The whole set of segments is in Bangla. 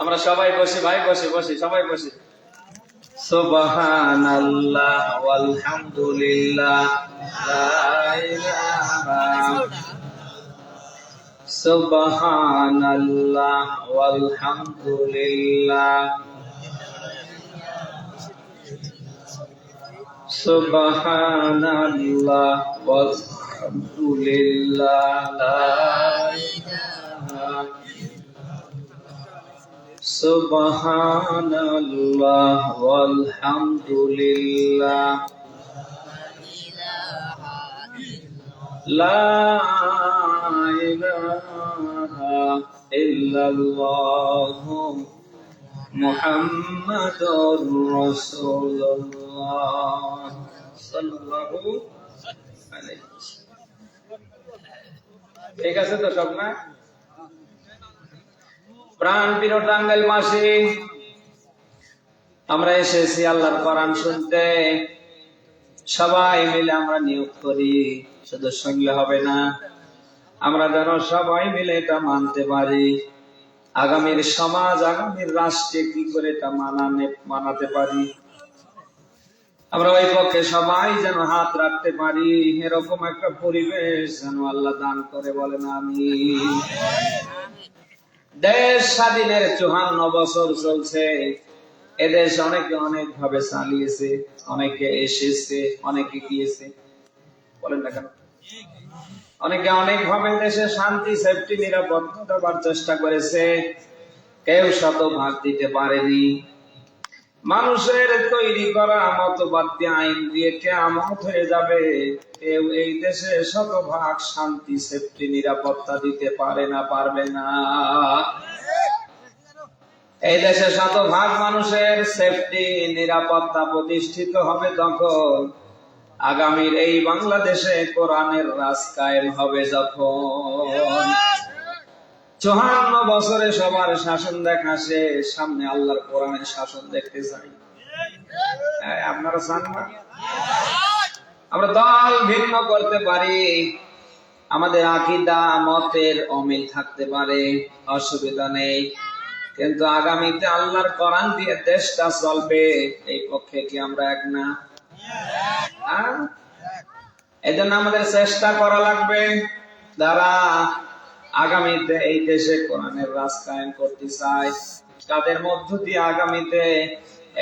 আমরা সবাই বসে ভাই, বসে বসে সবাই বসে। সুবহানাল্লাহ ওয়ালহামদুলিল্লাহ লা ইলাহা সুবহানাল্লাহ ওয়ালহামদুলিল্লাহ সুবহানাল্লাহ ওয়ালহামদুলিল্লাহ লা ইলাহা সুবহানাল্লাহ ওয়ালহামদুলিল্লাহ লা ইলাহা ইল্লাল্লাহ মুহাম্মাদুর রাসূলুল্লাহ সাল্লাল্লাহু আলাইহি ওয়াসাল্লাম। ঠিক আছে তো সব না? প্রাণ প্রিয় টাঙ্গাইল মাসে আমরা এসেছি আল্লাহর কোরআন শুনতে। সবাই মিলে আমরা নিয়োগ করি, শুধু শুনলে হবে না, আমরা যেন সবাই মিলে এটা মানতে পারি। আগামীর সমাজ, আগামীর রাষ্ট্রে কি করে এটা মানাতে পারি, আমরা ওই পক্ষে সবাই যেন হাত রাখতে পারি, এরকম একটা পরিবেশ যেন আল্লাহ দান করে, বলেন আমিন। দেশ স্বাধীনের 54 বছর চলছে। এদেশ অনেকে অনেক ভাবে চালিয়েছে, অনেকে এসেছে, অনেকে গিয়েছে, বলেন না কেন? অনেকে অনেক ভাবে দেশে শান্তি, সেফটি, নিরাপত্তা দেওয়ার চেষ্টা করেছে, কেউ শতভাগ দিতে পারেনি। মানুষের তৈরি করা মতবাদ দিয়ে, আইন দিয়ে কিয়ামত হয়ে যাবে, কেউ এই দেশে শতভাগ শান্তি, সেফটি, নিরাপত্তা দিতে পারে না, পারবে না। এই দেশে শতভাগ মানুষের সেফটি, নিরাপত্তা প্রতিষ্ঠিত হবে তখন, আগামীর এই বাংলাদেশে কোরআনের রাজ কায়েম হবে যখন। 54 বছরে সবার শাসন দেখা শেষ, সামনে আল্লাহর কোরআনের শাসন দেখতে চাই। আপনারা চান না? আমরা দল ভিন্ন করতে পারি, আমাদের আকীদা মতের অমিল থাকতে পারে, অসুবিধা নেই, কিন্তু আগামীতে আল্লাহর কোরআন দিয়ে দেশটা চলবে, এই পক্ষে কি আমরা এক না? এই জন্য আমাদের চেষ্টা করা লাগবে, যারা আগামীতে এই দেশে কোরআনের রাজ কায়েম করতে চায়, তাদের মধ্য দিয়ে আগামীতে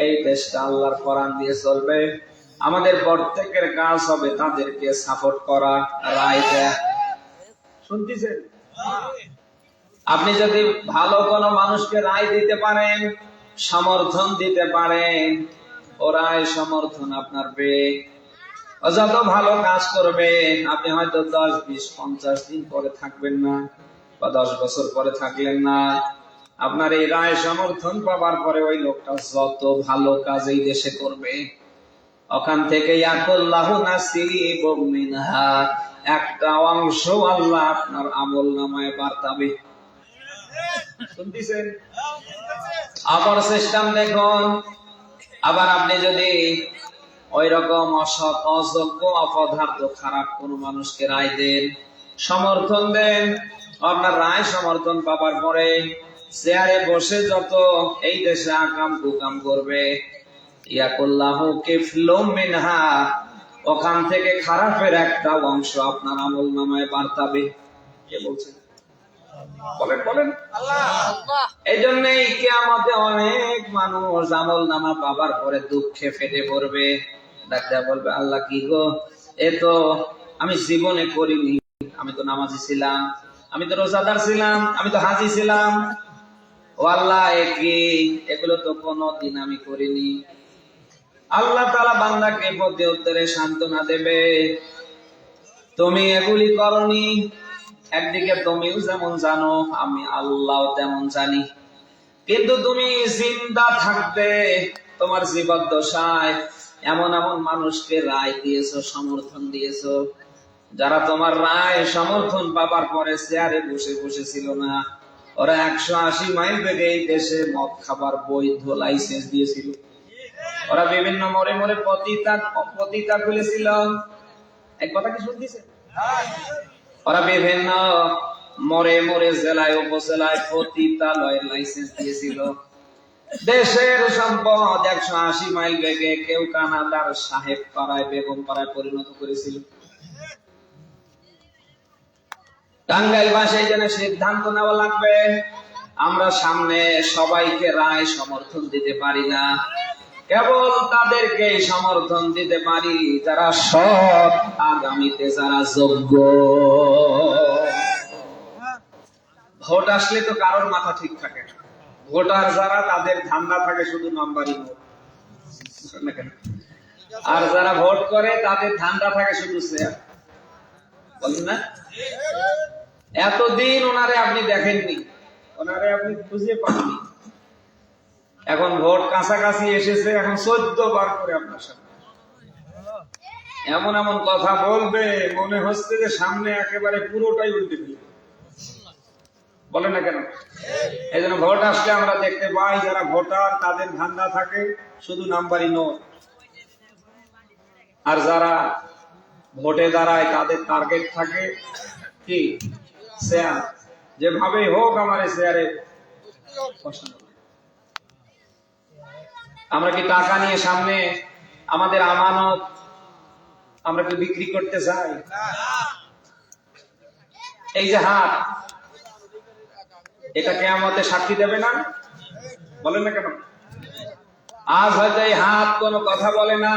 এই দেশটা আল্লাহর কোরআন দিয়ে চলবে। আমাদের প্রত্যেকের কাজ হবে তাদেরকে সাপোর্ট করা, রায় দেয়া। শুনতেছেন? আপনি যদি ভালো কোনো মানুষকে রায় দিতে পারেন, সমর্থন দিতে পারেন, ও রায় সমর্থন আপনার পেয়ে যত ভালো কাজ করবে, আপনি হয়তো 10, 20, 50 দিন পরে থাকবেন না, বা 10 বছর পরে থাকলেন না, আপনার এই রায় সমর্থন পাবার পরে ওই লোকটা যত ভালো কাজ এই দেশে করবে, ওখান থেকে ইয়াকুল্লাহু নাসিবুম মিনহা, একটা অংশ আল্লাহ আপনার আমল নামায় বার্তাবে। শুনতেছেন? আবার সিস্টেম দেখুন। আবার আপনি যদি ওই রকম অসৎ, অযোগ্য, অপদার্থ, খারাপ কোন মানুষকে রায় দেন, সমর্থন দেন, আপনার রায় সমর্থন পাবার পরে চেয়ারে বসে যত এই দেশে আকাম কুকাম করবে, ইয়াকুল্লাহু কিফলুম মিনহা, ওখান থেকে খারাপের একটা অংশ আপনার আমল নামায় বার্তাবে। কে বলছেন? বলেন বলেন। এই জন্যই কিয়ামতে অনেক মানুষ আমল নামা পাবার পরে দুঃখে ফেটে পড়বে, ডাক্তার বলবে, আল্লাহ কি গো, এ তো আমি জীবনে করিনি, আমি তো নামাজি ছিলাম, আমি তো রোজাদার ছিলাম, আমি তো হাজি ছিলাম, ও আল্লাহ এগুলো তো কোনদিন আমি করিনি। আল্লাহ তাআলা বান্দাকে পথে উত্তরে সান্ত্বনা দেবে, তুমি এগুলি করনি, একদিকে তুমিও যেমন জানো, আমি আল্লাহ তেমন জানি, কিন্তু তুমি জিন্দা থাকতে তোমার জীবদ্দশায় এমন এমন মানুষকে রায় দিয়েছো, সমর্থন দিয়েছো, যারা তোমার রায় সমর্থন পাবার পরে চেয়ারে বসে বসেছিল না, ওরা 180 মাইল বেগে এই দেশে মদ খাবার বৈধ লাইসেন্স দিয়েছিল, ওরা বিভিন্ন মোড়ে মোড়ে পতিতা খুলেছিল। এক কথা কি শুনতেছে? ওরা বিভিন্ন মরে মরে জেলায় উপজেলায় পতিতালয়ের লাইসেন্স দিয়েছিল। দেশের সম্পদ 180 মাইল বেগে কেউ কানাডার সাহেব পাড়ায় বেগম পাড়ায় পরিণত করেছিল। টাঙ্গাইলবাসী এই জন্য সিদ্ধান্ত নেওয়া লাগবে, আমরা সামনে সবাইকে রায় সমর্থন দিতে পারি না, কেবল তাদেরকে সমর্থন দিতে পারি যারা সৎ, আগামীতে যারা যোগ্য। ভোট আসলে তো কারোর মাথা ঠিক থাকে না, ভোটার যারা তাদের ধান্দা থাকে শুধু নাম্বারই ভোট, আর যারা ভোট করে তাদের ধান্দা থাকে শুধু শেয়ার, বলেন না? এতদিন ওনারে আপনি দেখেননি, ওনারে আপনি খুঁজে পাননি, এখন ভোট কাছাকাছি এসেছে, এখন 14 বার করে আপনার সামনে এমন এমন কথা বলবে মনে হচ্ছে যে সামনে একেবারে পুরোটাই উল্টে দিল, বলে না কেন? এই জন্য ভোট আসলে আমরা দেখতে পাই যারা ভোটার তাদের ধান্দা থাকে শুধু নাম্বারই নোট, আর যারা ভোটে দাঁড়ায় তাদের টার্গেট থাকে কি শেয়ার, যেভাবে হোক আমার শেয়ারে পছন্দ। আমরা কি টাকা নিয়ে সামনে আমাদের আমানত আমরা কি বিক্রি করতে চাই? এই যে হাত, এটা কিয়ামতে সাক্ষী দেবে না, বলেন না কেন? আজ হয়তো এই হাত কোনো কথা বলে না,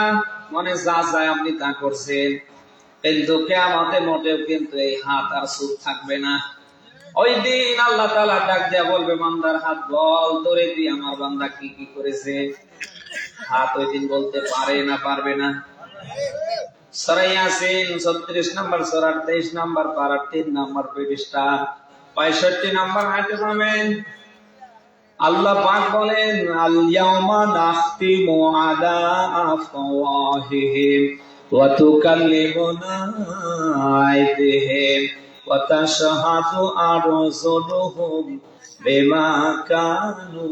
মনে যা যায় আপনি তা করছেন, কিন্তু কিয়ামতে মোটেও কিন্তু এই হাত আর চুপ থাকবে না। ওই দিন আল্লাহ তাআলা ডাক দিয়া বলবে, বান্দার হাত বল তোরে দি আমার বান্দা কি কি করেছে। হাত ওই দিন বলতে পারে না, পারবে না। সূরা ইয়াসিন 36 নম্বর সূরা 23 নম্বর পারা 3 নম্বর পৃষ্ঠা 65 নম্বর আয়াতে পাবেন আল্লাহ পাক বলেন, আল ইয়াউমা নাখতিমু আলা আফওয়াহিহিম ওয়া তুকাল্লিমুনা আইদিহিম ওয়া তাশহাদু আরজুলুহুম বিমা কানু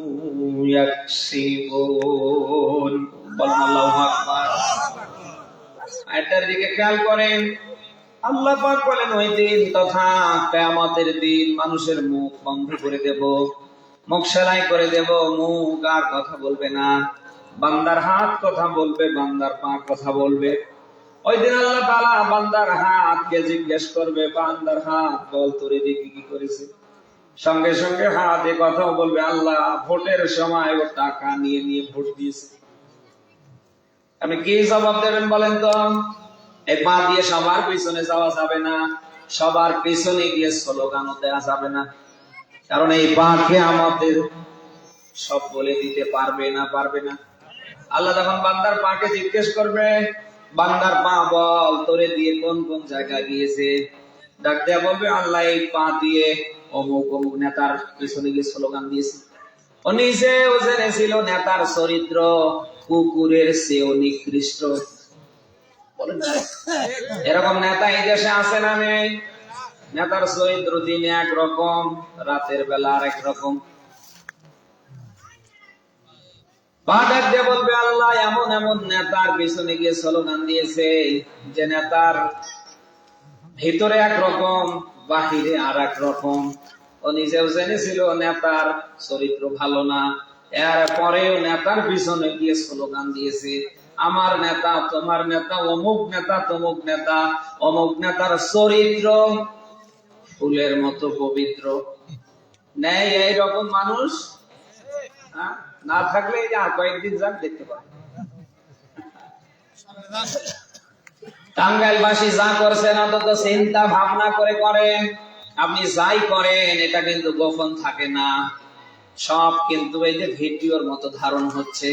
ইয়াকসিবুন। বলেন আল্লাহু আকবার। আয়াতের দিকে খেয়াল করেন, আল্লাহ পাক বলেন ওই দিন তথা কিয়ামতের দিন মানুষের মুখ বন্ধ করে দেব, মুখ সেলাই করে দেব, মুখ আর কথা বলবে না, বান্দার হাত কথা বলবে, বান্দার পা কথা বলবে। ওই দিন আল্লাহ তাআলা বান্দার হাতকে জিজ্ঞেস করবে, বান্দার হাত বল তোরে দিয়ে কি কি করেছে। সঙ্গে সঙ্গে হাতে কথাও বলবে, আল্লাহ ভোটের সময় ও টাকা নিয়ে নিয়ে ভোট দিয়েছে। আপনি কি জবাব দেবেন বলেন তো? এই পা দিয়ে সবার পিছনে যাওয়া যাবে না, সবার পিছনে গিয়ে স্লোগানও দেওয়া যাবে না, কারণ এই পা কিয়ামতের সব বলে দিতে পারবে না, পারবে না। আল্লাহ যখন বান্দার পাকে জিজ্ঞেস করবে, বান্দার পা বল তোরে দিয়ে কোন কোন জায়গায় গিয়েছে, ডাক দেয়া বলবে, আল্লাহ এই পা দিয়ে অমুক অমুক নেতার পিছনে গিয়ে স্লোগান দিয়েছে। ও নিজেও জেনেছিল নেতার চরিত্র কুকুরের চেয়েও নিকৃষ্ট। এরকম নেতা এই দেশে আছে না নেই? নেতার চরিত্র দিনে একরকম, রাতের বেলা আর একরকম। বাদার দিয়ে বলবে, আল্লাহ এমন এমন নেতার পিছনে গিয়ে স্লোগান দিয়েছে যে নেতার ভিতরে একরকম, বাহিরে আর এক রকম। ও নিজেও জেনেছিল নেতার চরিত্র ভালো না, এর পরেও নেতার পিছনে গিয়ে স্লোগান দিয়েছে, আমার নেতা তোমার নেতা, অমুক নেতা তমুক নেতা, অমুক নেতার চরিত্র ফুলের মতো পবিত্র। নেই এইরকম মানুষ? না থাকলে আর কয়েকদিন যাক দেখতে পাবেন। টাঙ্গাইলবাসী যা করছেন অন্তত চিন্তা ভাবনা করে করেন। আপনি যাই করেন এটা কিন্তু গোপন থাকে না, সব কিন্তু এই যে ভিডিওর মতো ধারণ হচ্ছে।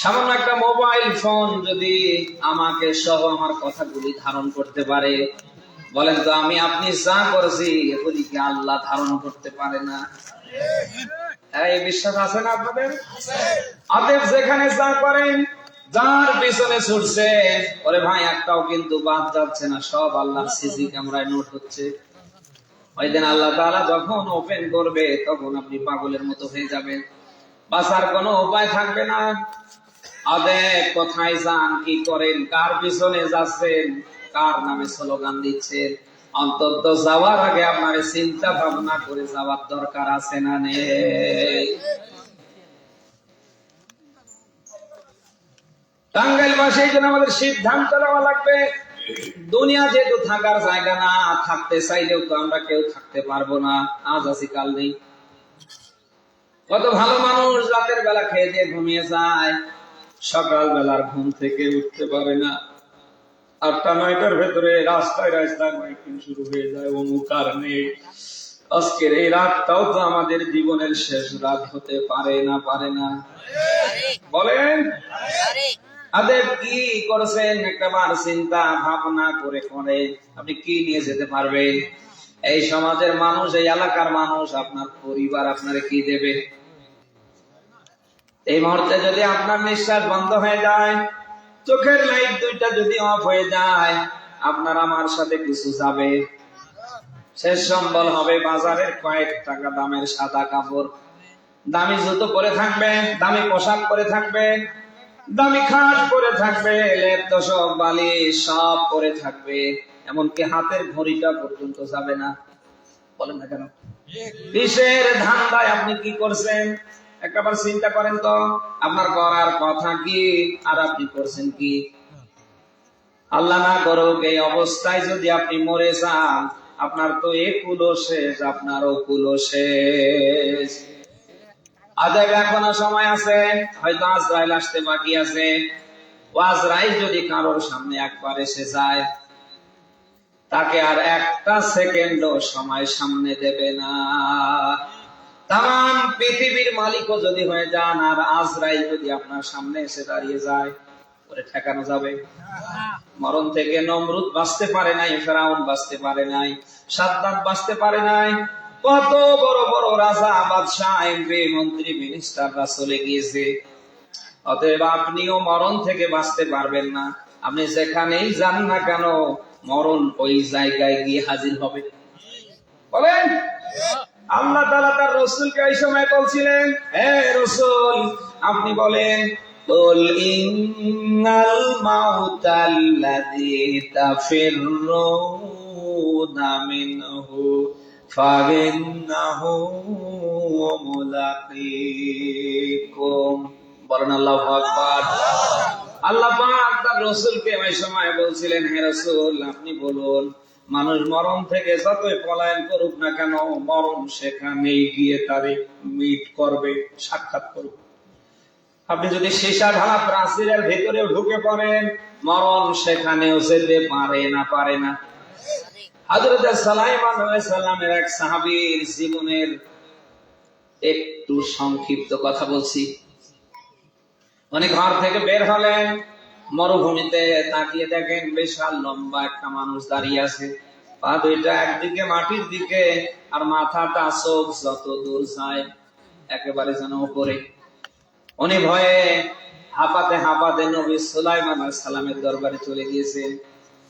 সামান্য একটা মোবাইল ফোন যদি আমাকে সহ আমার কথাগুলি ধারণ করতে পারে, বলেন তো আমি আপনি যা করছি এগুলি কি আল্লাহ ধারণ করতে পারে না? এই বিশ্বাস আছে না আপনাদের? অতএব যেখানে যা করেন, যার পিছনে ছুটছে, ওরে ভাই একটাও কিন্তু বাদ যাচ্ছে না, সব আল্লাহর সিসি ক্যামেরায় নোট হচ্ছে। ওই দিন আল্লাহ তাআলা যখন ওপেন করবে তখন আপনি পাগলের মতো হয়ে যাবেন, বাঁচার কোনো উপায় থাকবে না। অতএব কোথায় যান, কি করেন, কার পিছনে যাচ্ছেন, কার নামে স্লোগান দিচ্ছেন, অন্তত যাওয়ার আগে আপনার চিন্তা ভাবনা করে যাওয়ার দরকার আছে না নেই? টাঙ্গাইলবাসী এই জন্য আমাদের সিদ্ধান্ত নেওয়া লাগবে, দুনিয়া যেহেতু থাকার জায়গা না, থাকতে চাইলেও তো আমরা কেউ থাকতে পারবো না, আজ আছি কাল নেই। কত ভালো মানুষ রাতের বেলা খেয়ে দিয়ে ঘুমিয়ে যায়, সকাল বেলার ঘুম থেকে উঠতে পারে না, 8টা-9টার ভেতরে রাস্তায় রাস্তায় মাইকিং শুরু হয়ে যায়, অমুক আর নেই। আজকের এই রাতটাও তো আমাদের জীবনের শেষ রাত হতে পারে না, পারে না? বলেন আদেব কি করেছেন একবার চিন্তা ভাবনা করে করে আপনি কি নিয়ে যেতে পারবেন? এই সমাজের মানুষ, এই এলাকার মানুষ, আপনার পরিবার আপনারে কি দেবে? এই মুহূর্তে যদি আপনার নিঃশ্বাস বন্ধ হয়ে যায়, চোখের লাইট দুইটা যদি অফ হয়ে যায়, আপনার আমার সাথে কিছু যাবে। শেষ সম্বল হবে বাজারের কয়েক টাকা দামের সাদা কাপড়, দামি জুতো পরে থাকবে, দামি পোশাক পরে থাকবে, দামি খাট পরে থাকবে, লেপ তোশক বালিশ সব পরে থাকবে, এমনকি হাতের ঘড়িটা পর্যন্ত যাবে না। বলেন না কেন? কিসের ধান্দায় আপনি কি করছেন একবার চিন্তা করেন তো। আপনার করার কথা কি আর আপনি করছেন কি? আল্লাহ না করুক এই অবস্থায় যদি আপনি মরে যান, আপনার তো একুলো শেষ, আপনার ওকুলো শেষ। আজব এখনো সময় আছে, হয়তো আজরাইল আসতে বাকি আছে। ও আজরাইল যদি কারোর সামনে একবার এসে যায়, তাকে আর একটা সেকেন্ডও সময় সামনে দেবে না। তাম পৃথিবীর মালিকও যদি হয়ে যান, আর আজরাইল যদি আপনার সামনে এসে দাঁড়িয়ে যায়, ওরে ঠেকানো যাবে? মরণ থেকে নমরুদ বাঁচতে পারে নাই, ফেরাউন বাঁচতে পারে নাই, সাদ্দাত বাঁচতে পারে নাই, কত বড় বড় রাজা, বাদশাহ, এমপি, মন্ত্রী, মিনিস্টাররা চলে গিয়েছে। অতএব আপনিও মরণ থেকে বাঁচতে পারবেন না। আপনি যেখানেই যান না কেন, মরণ ওই জায়গায় গিয়ে হাজির হবে। বলেন আল্লাহ তাআলা তার রাসূলকে এই সময় বলছিলেন, হে রাসূল আপনি বলেন, কুল ইন্নাল মাউতাল্লাযী তাফিররুনা মিনহু ফাইন্নাহু মুলাকীকুম। বলেন আল্লাহু আকবার। আল্লাহ পাক তার রাসূলকে ওই সময় বলছিলেন, হে রাসূল আপনি বলুন, মানুষ মরণ থেকে যতই পলায়ন করুক না কেন, মরণ সেখানেই গিয়ে তারে মিট করবে, সাক্ষাৎ করবে। আপনি যদি সীসা ঢালা প্রাচীরের ভিতরে ঢুকে পড়েন, মরণ সেখানেও যেতে পারে না, পারে না। হযরত সুলাইমান আলাইহিস সালামের এক সাহাবীর জীবনের একটু সংক্ষিপ্ত কথা বলছি। উনি ঘর থেকে বের হলেন, মরুভূমিতে তাকিয়ে দেখেন বিশাল লম্বা একটা মানুষ দাঁড়িয়ে আছে, পা দুইটা একদিকে মাটির দিকে, আর মাথাটা চোখ যত দূর যায় একেবারে যেন উপরে। উনি ভয়ে হাঁপাতে হাঁপাতে নবী সুলাইমান আলাইহিস সালামের দরবারে চলে গিয়েছেন।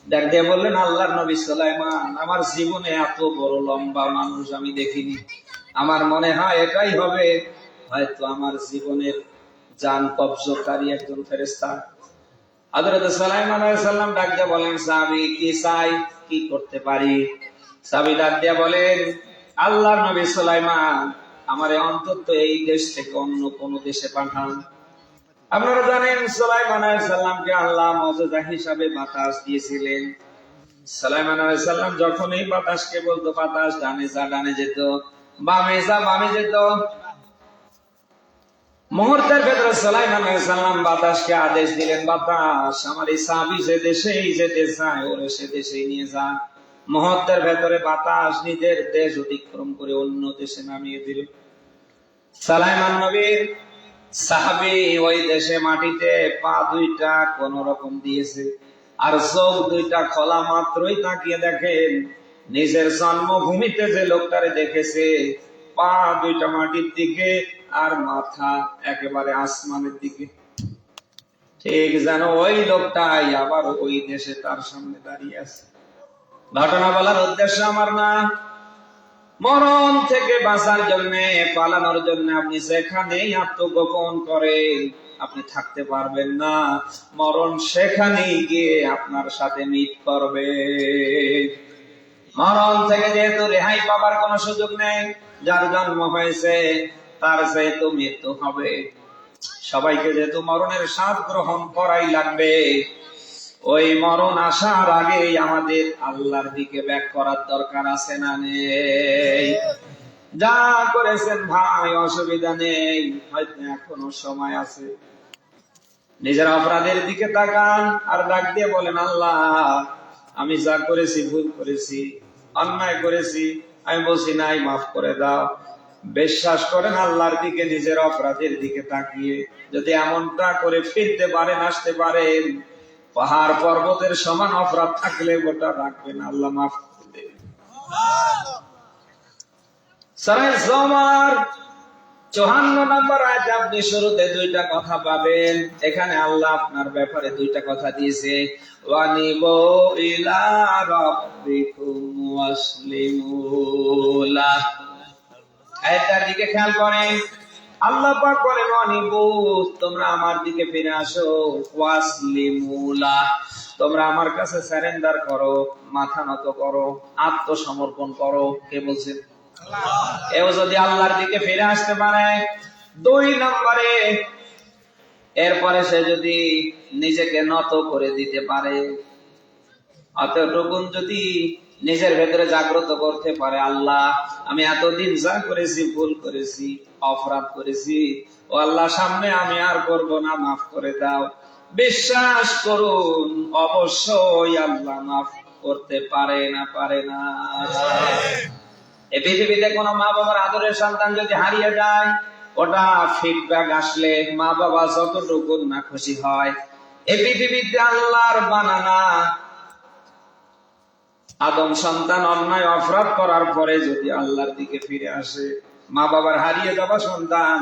ডাক দিয়ে বললেন, আল্লাহর নবী সুলাইমান, আমার জীবনে এত বড় লম্বা মানুষ আমি দেখিনি। আমার মনে হয় এটাই হবে হয়তো আমার জীবনের জান কবজকারী একজন ফেরেশতা। হযরত সুলাইমান আলাইহিস সালাম ডাক দিয়ে বলেন, সাহাবী কি চাই, কি করতে পারি? সাহাবী ডাক দিয়ে বলেন, আল্লাহর নবী সুলাইমান, আমারে অন্তত এই দেশ থেকে অন্য কোন দেশে পাঠান। আপনারা জানেন সুলাইমান আলাইহিস সালামকে আল্লাহ মুজিজা হিসাবে বাতাস দিয়েছিলেন। সুলাইমান আলাইহিস সালাম যখন এই বাতাসকে বলতো, বাতাস ডানে যা ডানে যেত, বামে যা বামে যেত। মুহূর্তের ভেতরে সুলাইমান আলাইহিস সালাম বাতাসকে আদেশ দিলেন, বাতাস আমার এই সাহাবী যে দেশেই যেতে চায় ওরে সে দেশেই নিয়ে যা। মুহূর্তের ভেতরে বাতাস নিজের দেশ অতিক্রম করে অন্য দেশে নামিয়ে দিল। সুলাইমান নবীর সাহাবী ওই দেশে মাটিতে পা দুইটা কোন রকম দিয়েছে, আর চোখ দুইটা খোলা মাত্রই তাকিয়ে দেখেন নিজের জন্মভূমিতে যে লোকটারে দেখেছে, পা দুইটা মাটির দিকে আর মাথা একেবারে আসমানের দিকে। ঠিক যেন ওই লোকটাই আবার ওই দেশে তার সামনে দাঁড়িয়ে আছে। ঘটনা বলার উদ্দেশ্য আমার না, মরণ থেকে বাঁচার জন্য, পালানোর জন্য আপনি যেখানেই আত্মগোপন করেন আপনি থাকতে পারবেন না। মরণ সেখানেই গিয়ে আপনার সাথে মিট করবে। মরণ থেকে যেহেতু রেহাই পাবার কোনো সুযোগ নেই, যার জন্ম হয়েছে তার যেহেতু মৃত্যু হবে, সবাইকে যেহেতু মরণের স্বাদ গ্রহণ করাই লাগবে, ওই মরণ আসার আগেই আমাদের আল্লাহর দিকে ব্যাক করার দরকার আছে না নেই? যা করেছেন ভাই অসুবিধা নেই, হয়তো এখনো সময় আছে। নিজের অপরাধের দিকে তাকান আর ডাক দিয়ে বলেন, আল্লাহ আমি যা করেছি ভুল করেছি, অন্যায় করেছি, আমি বলছি নাই, মাফ করে দাও। বিশ্বাস করেন আল্লাহর দিকে নিজের অপরাধের দিকে তাকিয়ে যদি এমনটা করে ফিরতে পারেন, আসতে পারেন, পাহাড় পর্বতের সমান অপরাধ থাকলে ওটা রাখবেন, আল্লাহ মাফ করে দেবেন। সূরা জুমার 54 নম্বর আয়াতে আপনি শুরুতে দুইটা কথা পাবেন। এখানে আল্লাহ আপনার ব্যাপারে দুইটা কথা দিয়েছে, ওয়ানিবু ইলা রাব্বিকুম ওয়াসলিমু লাহ। আয়াতটার দিকে খেয়াল করেন, আল্লাহ পাক বলেন ওয়ানিবু, তোমরা আমার দিকে ফিরে আসো, ওয়াসলিমু লাহ, তোমরা আমার কাছে সারেন্ডার করো, মাথা নত করো, আত্মসমর্পণ করো। কে বলছেন? এও যদি আল্লাহর দিকে ফিরে আসতে পারে, 2 নম্বরে এরপরে সে যদি নিজেকে নত করে দিতে পারে, অতটুকুন যদি নিজের ভেতরে জাগ্রত করতে পারে, আল্লাহ আমি এতদিন যা করেছি, ভুল করেছি, অপরাধ করেছি, ও আল্লাহ সামনে আমি আর করব না, মাফ করে দাও। বিশ্বাস করুন অবশ্যই আল্লাহ মাফ করতে পারে না, পারে না। এই পৃথিবীতে কোন মা বাবার আদরের সন্তান যদি হারিয়ে যায়, ওটা ফিডব্যাক আসলে মা বাবা যতটুকু না খুশি হয়। এই পৃথিবীতে আল্লাহর বানানা আদম সন্তান অন্যায় অপরাধ করার পরে যদি আল্লাহর দিকে ফিরে আসে, মা বাবার হারিয়ে যাওয়া সন্তান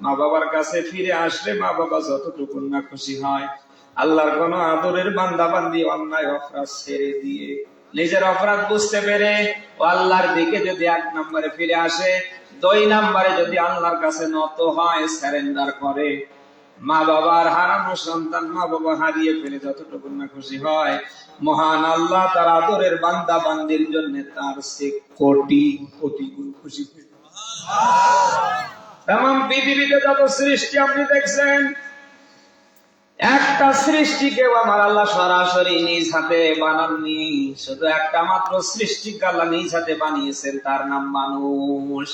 মা বাবার কাছে ফিরে আসলে মা বাবা যতটুকু না খুশি হয়। আল্লাহর কোন আদরের বান্দা বান্দি অন্যায় অপরাধ ছেড়ে দিয়ে নিজের অপরাধ বুঝতে পেরে ও আল্লাহর দিকে যদি 1 নম্বরে ফিরে আসে, 2 নম্বরে যদি আল্লাহর কাছে নত হয়, সারেন্ডার করে, মা বাবার হারানো সন্তান মা বাবা হারিয়ে ফেলে যতটুকু না খুশি হয়, মহান আল্লাহ তার আদরের বান্দা বান্দির জন্য তার সে কোটি কোটি গুণ খুশি। তামাম পৃথিবীতে যত সৃষ্টি আপনি দেখছেন, একটা সৃষ্টিকেও আমার আল্লাহ সরাসরি নিজ হাতে বানাননি। শুধু একটা মাত্র সৃষ্টিকে আল্লাহ নিজ হাতে বানিয়েছেন, তার নাম মানুষ।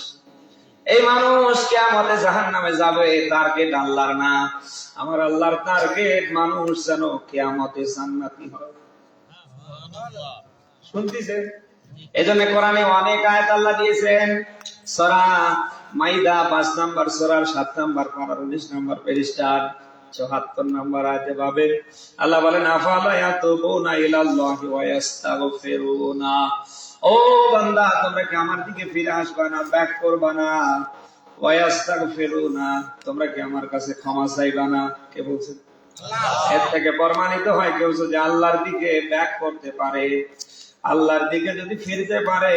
এই মানুষ কিয়ামতে জাহান্নামে যাবে, টার্গেট আল্লাহর না, আমার আল্লাহর টার্গেট মানুষ যেন কিয়ামতে জান্নাতি হয়। শুনতেছেন? এজন্য কোরআনে অনেক আয়াত আল্লাহ দিয়েছেন। সূরা মাইদা 5 নম্বর সূরার 7 নম্বর পারার 19 নম্বর পৃষ্ঠার 74 নম্বর আয়াতে পাবেন, আল্লাহ বলেন আফালা ইয়াতুবুনা ইলাল্লাহি ওয়া ইস্তাগফিরুনা। ও বান্দা, তোমরা কি আমার দিকে ফিরে আসবে না, ব্যাক করবে না? ওয়া ইস্তাগফিরুনা, তোমরা কি আমার কাছে ক্ষমা চাইবে না? কে বলছে? এর থেকে প্রমাণিত হয় কেউ যদি আল্লাহর দিকে ব্যাক করতে পারে, আল্লাহর দিকে যদি ফিরতে পারে,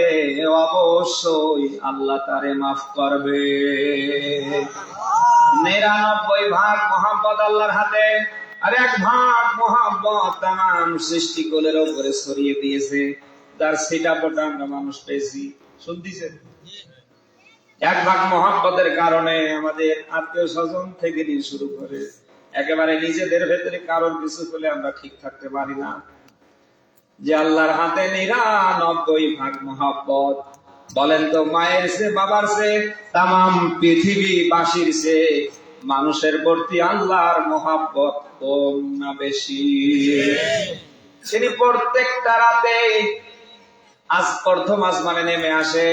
অবশ্যই আল্লাহ তারে মাফ করবে। 99 ভাগ মহব্বত আল্লাহর হাতে, আর 1 ভাগ মহব্বত তামাম সৃষ্টিকুলের উপরে ছড়িয়ে দিয়েছে, যার ছিটাফোঁটা আমরা মানুষ পেয়েছি। শুনতেছেন? 1 ভাগ মহব্বতের কারণে আমাদের আত্মীয় স্বজন থেকে নিয়ে শুরু করে একেবারে নিজেদের ভেতরে কারোর কিছু হলে আমরা ঠিক থাকতে পারি না। যে আল্লাহর হাতে 99 ভাগ মহব্বত, বলেন তো মায়ের সে, বাবার সে, তামাম পৃথিবীবাসীর সে মানুষের প্রতি আল্লাহর মহব্বত কম না বেশি? তিনি প্রত্যেকটা রাতে আজ প্রথম আসমানে নেমে আসে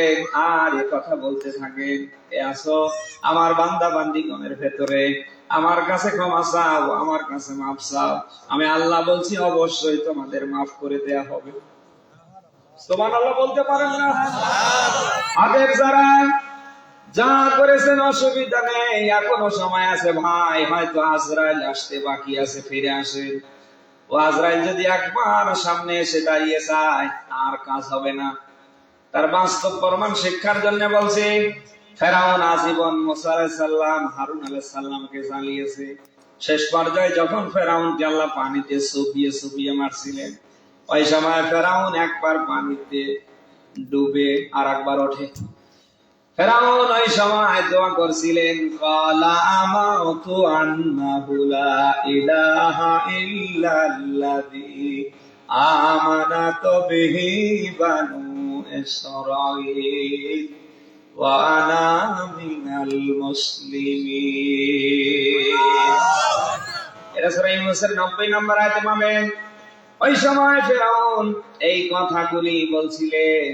আর এ কথা বলতে থাকে, এ আসো আমার বান্দা বান্দিগণের ভেতরে, আমার কাছে ক্ষমা চাও, আমার কাছে মাফ চাও। আমি আল্লাহ বলছি অবশ্যই তোমাদের মাফ করে দেয়া হবে। সুবহানাল্লাহ বলতে পারেন না? আগের যারা যা করেছেন অসুবিধা নেই, এখনো সময় আছে ভাই, হয়তো আজরাইল আসতে বাকি আছে, ফিরে আসেন। ও আজরাইল যদি একবার সামনে এসে দাঁড়িয়ে যায়, আর কাজ হবে না। তার বাস্তব প্রমাণ শিক্ষার জন্য বলছি, ফেরাউন আজীবন মুসা আলাইহিস সালাম, হারুন আলাইহিস সালামকে জ্বালিয়েছে। শেষ পর্যায়ে যখন ফেরাউনকে আল্লাহ পানিতে চুবিয়ে চুবিয়ে মারছিলেন, ওই সময় ফেরাউন একবার পানিতে ডুবে আর একবার ওঠে। ফেরাউন ওই সময় দোয়া করছিলেন, ক্বালা আমাতু আন্নাহু লা ইলাহা ইল্লাল্লাযী আমানাত বিহি বানু ইসরাঈল ওয়া আনা মিনাল মুসলিমিন। এটা সূরা ইউনূসের 90 নম্বর আয়াতে পাবেন। ওই সময় ফেরাউন এই কথাগুলি বলছিলেন,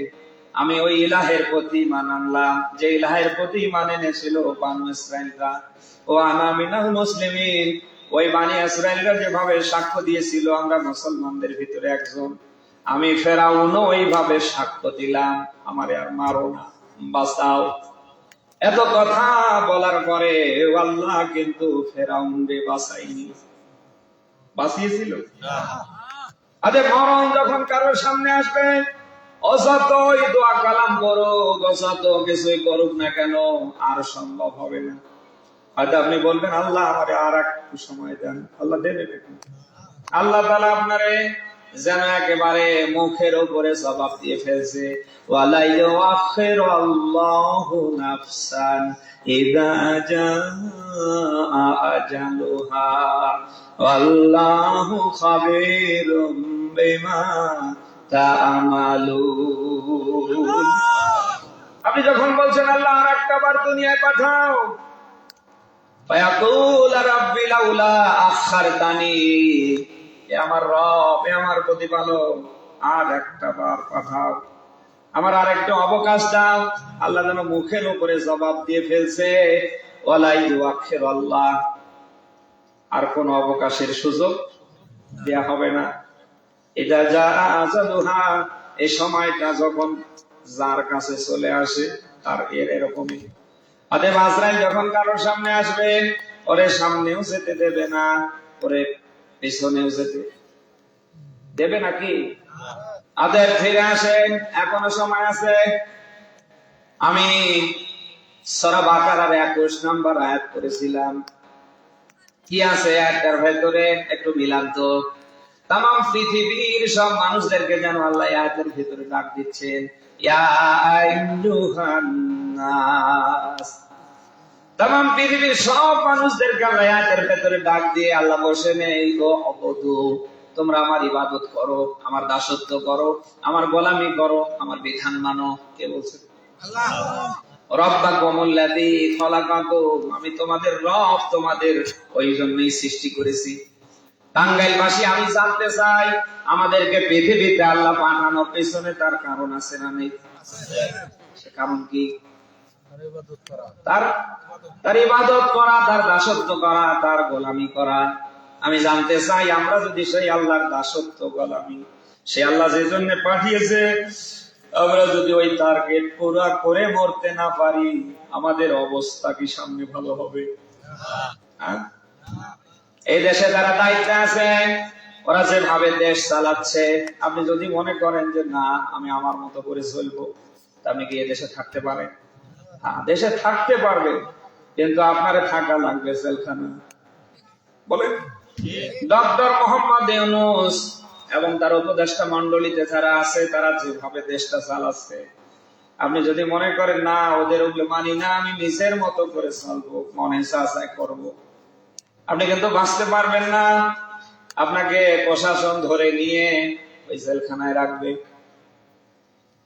আমি ওই ইলাহের প্রতি ঈমান আনলাম যে ইলাহের প্রতি ঈমান এনেছিল বানু ইসরাঈলরা, ও আনা মিনাল মুসলিমিন, ওই বানি ইসরাঈলরা যেভাবে সাক্ষ্য দিয়েছিল আমরা মুসলমানদের ভিতরে একজন, আমি ফেরাউনও ওইভাবে সাক্ষ্য দিলাম, আমারে আর মারো না, বাঁচাও। এত কথা বলার পরে আল্লাহ কিন্তু ফেরাউনকে বাঁচাইনি, বাঁচিয়েছিল না। আরে মরণ যখন কারোর সামনে আসবে, অযতই দোয়া কালাম করো, অযত কিছুই করুক না কেন, আর সম্ভব হবে না। হয়তো আপনি বলবেন, আল্লাহ আমারে আর একটু সময় দেন, আল্লাহ দেবে। আল্লাহ তাআলা আপনারে যেন একেবারে মুখের উপরে জবাব দিয়ে ফেলছে, ওয়ালা ইউআখিরু আল্লাহু নাফসান ইযা জাআ আজালুহা ওয়াল্লাহু খাবীরুম বিমা তা'মালুন। আপনি যখন বলছেন আল্লাহ আর একটা বার দুনিয়ায় পাঠাও, ফায়াকুল রাব্বি লাউলা আখারতানি, এ আমার রব, এ আমার প্রতিপালক, আর একটা বার পাঠাও, আমার আর একটা অবকাশ দাও। আল্লাহ যেন মুখের উপরে জবাব দিয়ে ফেলছে, ওয়ালা ইউআখিরু আল্লাহ, আর কোন অবকাশের সুযোগ দেয়া হবে না। ইযা জাআ আজালুহা, এই সময়টা যখন যার কাছে চলে আসে তার এরকমই। অতএব আজরাইল যখন কারোর সামনে আসবে, ওরে সামনেও যেতে দেবে না, ওরে পিছনেও যেতে দেবে নাকি? আদের ফিরে আসেন, এখনো সময় আছে। আমি সূরা বাকারার 21 নম্বর আয়াত করেছিলাম, কি আছে আয়াতটার ভেতরে একটু মিলান তো। তাম পৃথিবীর সব মানুষদেরকে যেন আল্লাহ আয়াতের ভিতরে ডাক দিচ্ছেন, ইয়া আইয়ুহান নাস। তাম পৃথিবীর সব মানুষদেরকে আল্লাহ আয়াতের ভিতরে ডাক দিয়ে আল্লাহ বসে নেই, গো অবদু, তোমরা আমার ইবাদত করো, আমার দাসত্ব করো, আমার গোলামি করো, আমার বিধান মানো। কে বলছে? আল্লাহ। রব্বাকুমুল্লাযী খলাকাকুম, আমি তোমাদের রব, তোমাদের ওই জন্যই সৃষ্টি করেছি। টাঙ্গাইলবাসী, আমি জানতে চাই, আমাদেরকে পৃথিবীতে আল্লাহ পাঠানোর পেছনে তার কারণ আছে না নেই? সে কারণ কি? তার ইবাদত করা, তার দাসত্ব করা, তার গোলামি করা। আমি জানতে চাই, আমরা যদি সেই আল্লাহর দাসত্ব গোলামি, সে আল্লাহ যে জন্য পাঠিয়েছে, আমরা যদি ওই টার্গেট পুরা করে মরতে না পারি, আমাদের অবস্থা কি সামনে ভালো হবে? এই দেশে যারা দায়িত্বে আছে, ওরা যেভাবে দেশ চালাচ্ছে, আপনি যদি মনে করেন যে না আমি আমার মতো করে চলবো, আপনি কি এই দেশে থাকতে পারেন? হ্যাঁ, দেশে থাকতে পারবেন, কিন্তু আপনারে থাকা লাগবে জেলখানা। বলেন, ডক্টর মোহাম্মদ ইউনূস এবং তার উপদেষ্টা মন্ডলীতে যারা আছে, তারা যেভাবে দেশটা চালাচ্ছে, আপনি যদি মনে করেন না ওদের ওগুলো মানি না, আমি নিজের মতো করে চলবো, মনে চায় করবো, আপনি কিন্তু বাঁচতে পারবেন না। আপনাকে প্রশাসন ধরে নিয়ে ওই জেলখানায় রাখবে।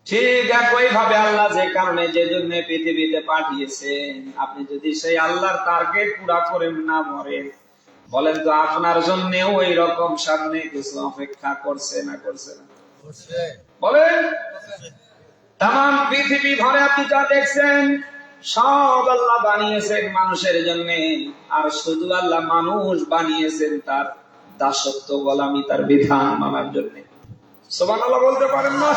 ঠিক একই ভাবে আল্লাহ যে কারণে যে জন্য পৃথিবীতে পাঠিয়েছেন, আপনি যদি সেই আল্লাহর টার্গেট পুরা করে না মরেন, বলেন তো আপনার জন্য ওই রকম সামনে কিছু অপেক্ষা করছে না করছে না? বলেন, তাম পৃথিবী ভরে আপনি যা দেখছেন সব আল্লাহ বানিয়েছেন মানুষের জন্য, আর শুধু আল্লাহ মানুষ বানিয়েছেন তার দাসত্ব গোলামি, তার বিধান মানার জন্য। সুবহানাল্লাহ বলতে পারেন না?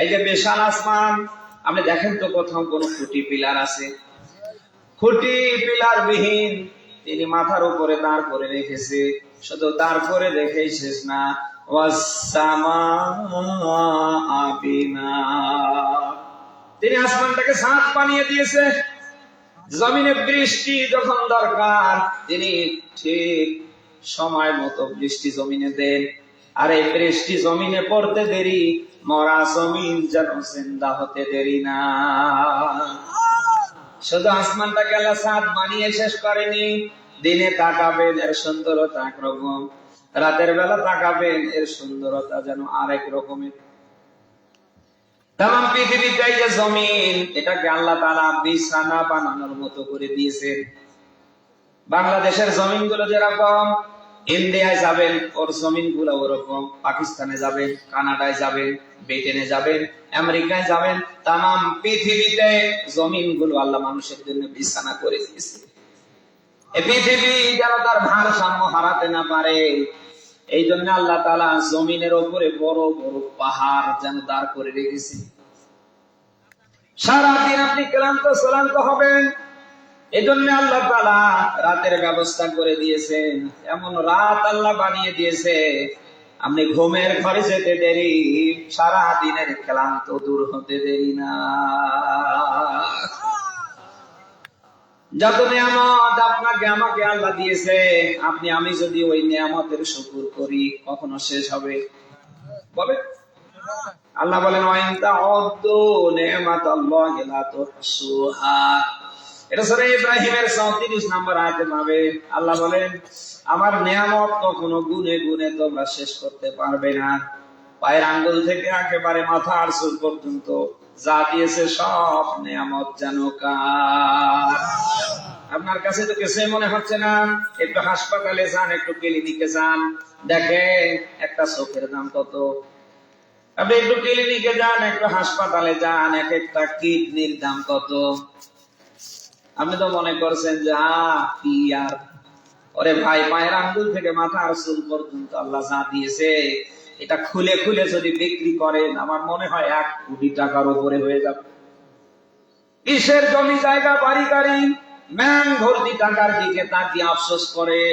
এই যে বিশাল আসমান, আপনি দেখেন তো কোথাও কোন খুঁটি পিলার আছে? খুঁটি পিলার বিহীন তিনি মাথার উপরে দাঁড় করে রেখেছে। শুধু দাঁড় করে রেখেই শেষ না, তিনি আসমানটাকে ছাদ বানিয়ে দিয়েছে। জমিনে বৃষ্টি যখন দরকার, তিনি ঠিক সময় মতো বৃষ্টি জমিনে দেন। আর এই বৃষ্টি জমিনে পড়তে দেরি, মরা জমিন যেন জিন্দা হতে দেরি না। শুধু আসমানটাকে আল্লাহ সাত বানিয়ে শেষ করেনি। দিনে তাকাবেন এর সুন্দরতা একরকম, রাতের বেলা তাকাবেন এর সুন্দরতা যেন আরেক রকমের। তাম পৃথিবীতে যে জমিন, এটাকে আল্লাহ তাআলা বিছানা বানানোর মতো করে দিয়েছেন। বাংলাদেশের জমিন গুলো যেরকম, ইন্ডিয়ায় যাবেন ওর জমিন গুলো ওরকম, পাকিস্তানে যাবেন, কানাডায় যাবেন, ব্রিটেনে যাবেন, আমেরিকায় যাবেন, তাম পৃথিবীতে জমিন গুলো আল্লাহ মানুষের জন্য বিছানা করে দিয়েছে। এই পৃথিবী যেন তার ভারসাম্য হারাতে না পারে, এই জন্য আল্লাহ তাআলা জমিনের উপরে বড় বড় পাহাড় যেন দাঁড় করে রেখেছে। সারাদিন আপনি ক্লান্ত শ্রান্ত হবেন, এই জন্য আল্লাহ তাআলা রাতের ব্যবস্থা করে দিয়েছেন। এমন রাত আল্লাহ বানিয়ে দিয়েছে, আপনি ঘুমের ঘরে যেতে দেরি, সারা দিনের ক্লান্ত দূর হতে দেরি না। যত নিয়ামত আপনাকে আমাকে আল্লাহ দিয়েছে, আপনি আমি যদি ওই নিয়ামতের শুকর করি, কখনো শেষ হবে? বলে আল্লাহ বলেন, ওয়া ইন তাউদ্দু নি'মাতাল্লাহি লা তুহসুহা। এটা সূরা ইব্রাহিমের 34 নম্বর আয়াতে পাবে। আল্লাহ বলেন, আমার নিয়ামত কখনো গুনে গুনে তোমরা শেষ করতে পারবে না। পায়ের আঙ্গুল থেকে একেবারে মাথার চুল পর্যন্ত যা দিয়েছে সব নিয়ামত যেন কার। আপনার কাছে তো কিছুই মনে হচ্ছে না। একটু হাসপাতালে যান, একটু ক্লিনিকে যান, দেখেন একটা চোখের দাম কত। আপনি একটু ক্লিনিকে যান, একটু হাসপাতালে যান, এক একটা কিডনির দাম কত। আপনি তো মনে করছেন যে কি আর, ওরে ভাই, পায়ের আঙ্গুল থেকে মাথার চুল পর্যন্ত আল্লাহ যা দিয়েছে, এটা খুলে খুলে যদি বিক্রি করেন, আমার মনে হয় 1 কোটি টাকার উপরে হয়ে যাবে। কিসের জমি জায়গা বাড়ি গাড়ি ম্যান ভর্তি টাকার দিকে তাকিয়ে আফসোস করে।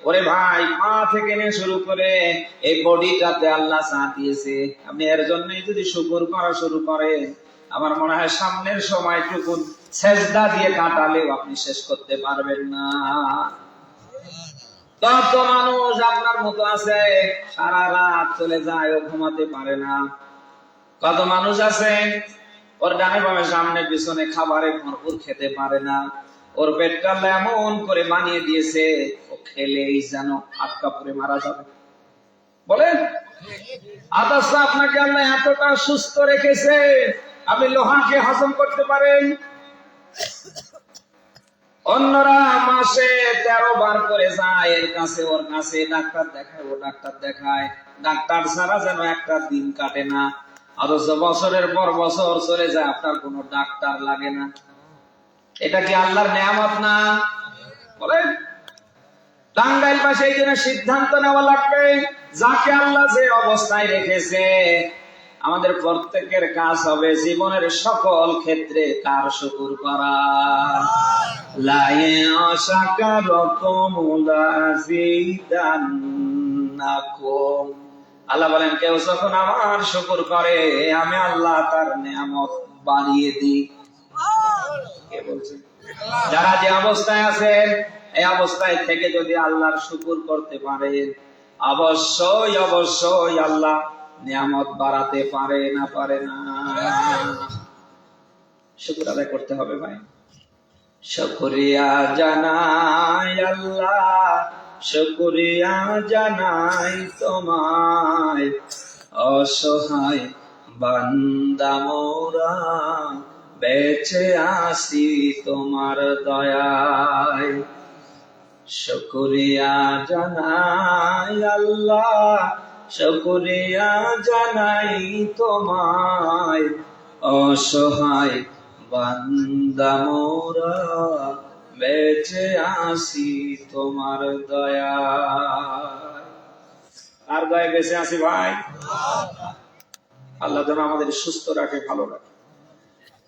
ওরে ভাই, পা থেকে নিয়ে শুরু করে এই বডিটাতে আল্লাহ যা দিয়েছে, আপনি এর জন্যই যদি শুকর করা শুরু করেন, আমার মনে হয় সামনের সময়টুকু সেজদা দিয়ে কাটালেও আপনি শেষ করতে পারবেন না। কত মানুষ আপনার মতো আছে, সারা রাত চলে যায়, ও ঘুমাতে পারে না। কত মানুষ আছে, ওর ডানে বামে সামনে পিছনে খাবারে ভরপুর খেতে পারে না। ওর পেটটা এমন করে বানিয়ে দিয়েছে, ও খেলেই যেন আটকা পড়ে মারা যাবে। বলেন, আদর্শ আপনাকে আল্লাহ এতটা সুস্থ রেখেছে, আপনি লোহাকে হজম করতে পারেন। অন্যরা মাসে 13 বার করে যায় এর কাছে ওর কাছে, ডাক্তার দেখায়, ও ডাক্তার দেখায়, ডাক্তার ছাড়া যেন একটা দিন কাটে না। অথচ বছরের পর বছর চলে যায়, আপনার কোনো ডাক্তার লাগে না। এটা কি আল্লাহর নিয়ামত না? বলেন, টাঙ্গাইল পাশে এই জন্য সিদ্ধান্ত নেওয়া লাগবে, যাকে আল্লাহ যে অবস্থায় রেখেছে, আমাদের প্রত্যেকের কাজ হবে জীবনের সকল ক্ষেত্রে কার শুকর করা। আল্লাহ বলেন, কেউ যখন আমার শুকর করে, আমি আল্লাহ তার নিয়ামত বাড়িয়ে দিই। কে বলছে? যারা যে অবস্থায় আছেন, এই অবস্থায় থেকে যদি আল্লাহর শুকর করতে পারেন, অবশ্যই অবশ্যই আল্লাহ নিয়ামত বাড়াতে পারে না? পারে না? শুকর আদায় করতে হবে ভাই। শুকরিয়া জানাই আল্লাহ, শুকরিয়া জানাই তোমায়, অসহায় বান্দা মোরা বেঁচে আসি তোমার দয়ায়। শুকরিয়া জানাই আল্লাহ, শুকরিয়া জানাই তোমায়, অসহায় বান্দা মোরা বেঁচে আসি তোমার দয়ায়। আর দয়ায় বেঁচে আসি ভাই। আল্লাহ যেন আমাদের সুস্থ রাখে, ভালো রাখে,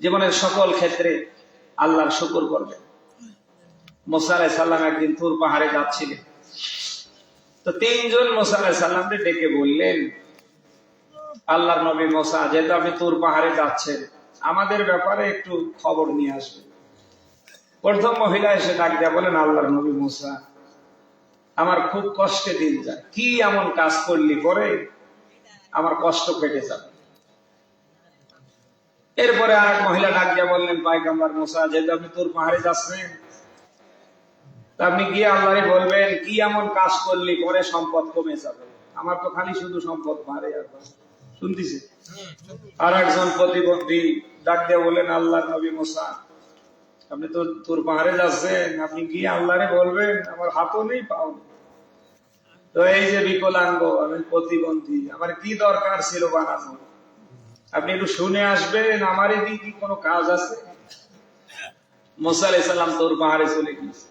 জীবনের সকল ক্ষেত্রে আল্লাহর শুকর করবেন। মুসা আলাইহিস সালাম একদিন তুর পাহাড়ে যাচ্ছিলেন, তো 3 জন মুসা আলাইহিস সালামকে ডেকে বললেন, আল্লাহর নবী মুসা, যেহেতু আপনি তুর পাহাড়ে যাচ্ছেন, আমাদের ব্যাপারে একটু খবর নিয়ে আসবেন। প্রথম মহিলা এসে ডাক দিয়া বলেন, আল্লাহর নবী মুসা, আমার খুব কষ্টে দিন যায়, কি এমন কাজ করলি পরে আমার কষ্ট কেটে যাবে। এরপরে আর এক মহিলা ডাক দিয়ে বললেন, পয়গম্বর মুসা, যেহেতু আপনি তুর পাহাড়ে যাচ্ছেন, আপনি গিয়ে আল্লাহরে বলবেন কি এমন কাজ করলি পরে সম্পদ কমে যাবে, আমার তো খালি শুধু সম্পদ বাড়ে আর বাড়ে। শুনতেছি। আর একজন প্রতিবন্ধী ডাক দিয়ে বললেন, আল্লাহর নবী মুসা, আপনি তো তুর পাহাড়ে যাচ্ছেন, আপনি গিয়ে আল্লাহরে বলবেন আমার হাতও নেই পাও নেই, তো এই যে বিকলাঙ্গ, আমি প্রতিবন্ধী, আমার কি দরকার ছিল বানানো, আপনি একটু শুনে আসবেন, আমার এদিকে কি কোনো কাজ আছে? মুসা আলাইহিস সালাম তুর পাহাড়ে চলে গিয়েছে।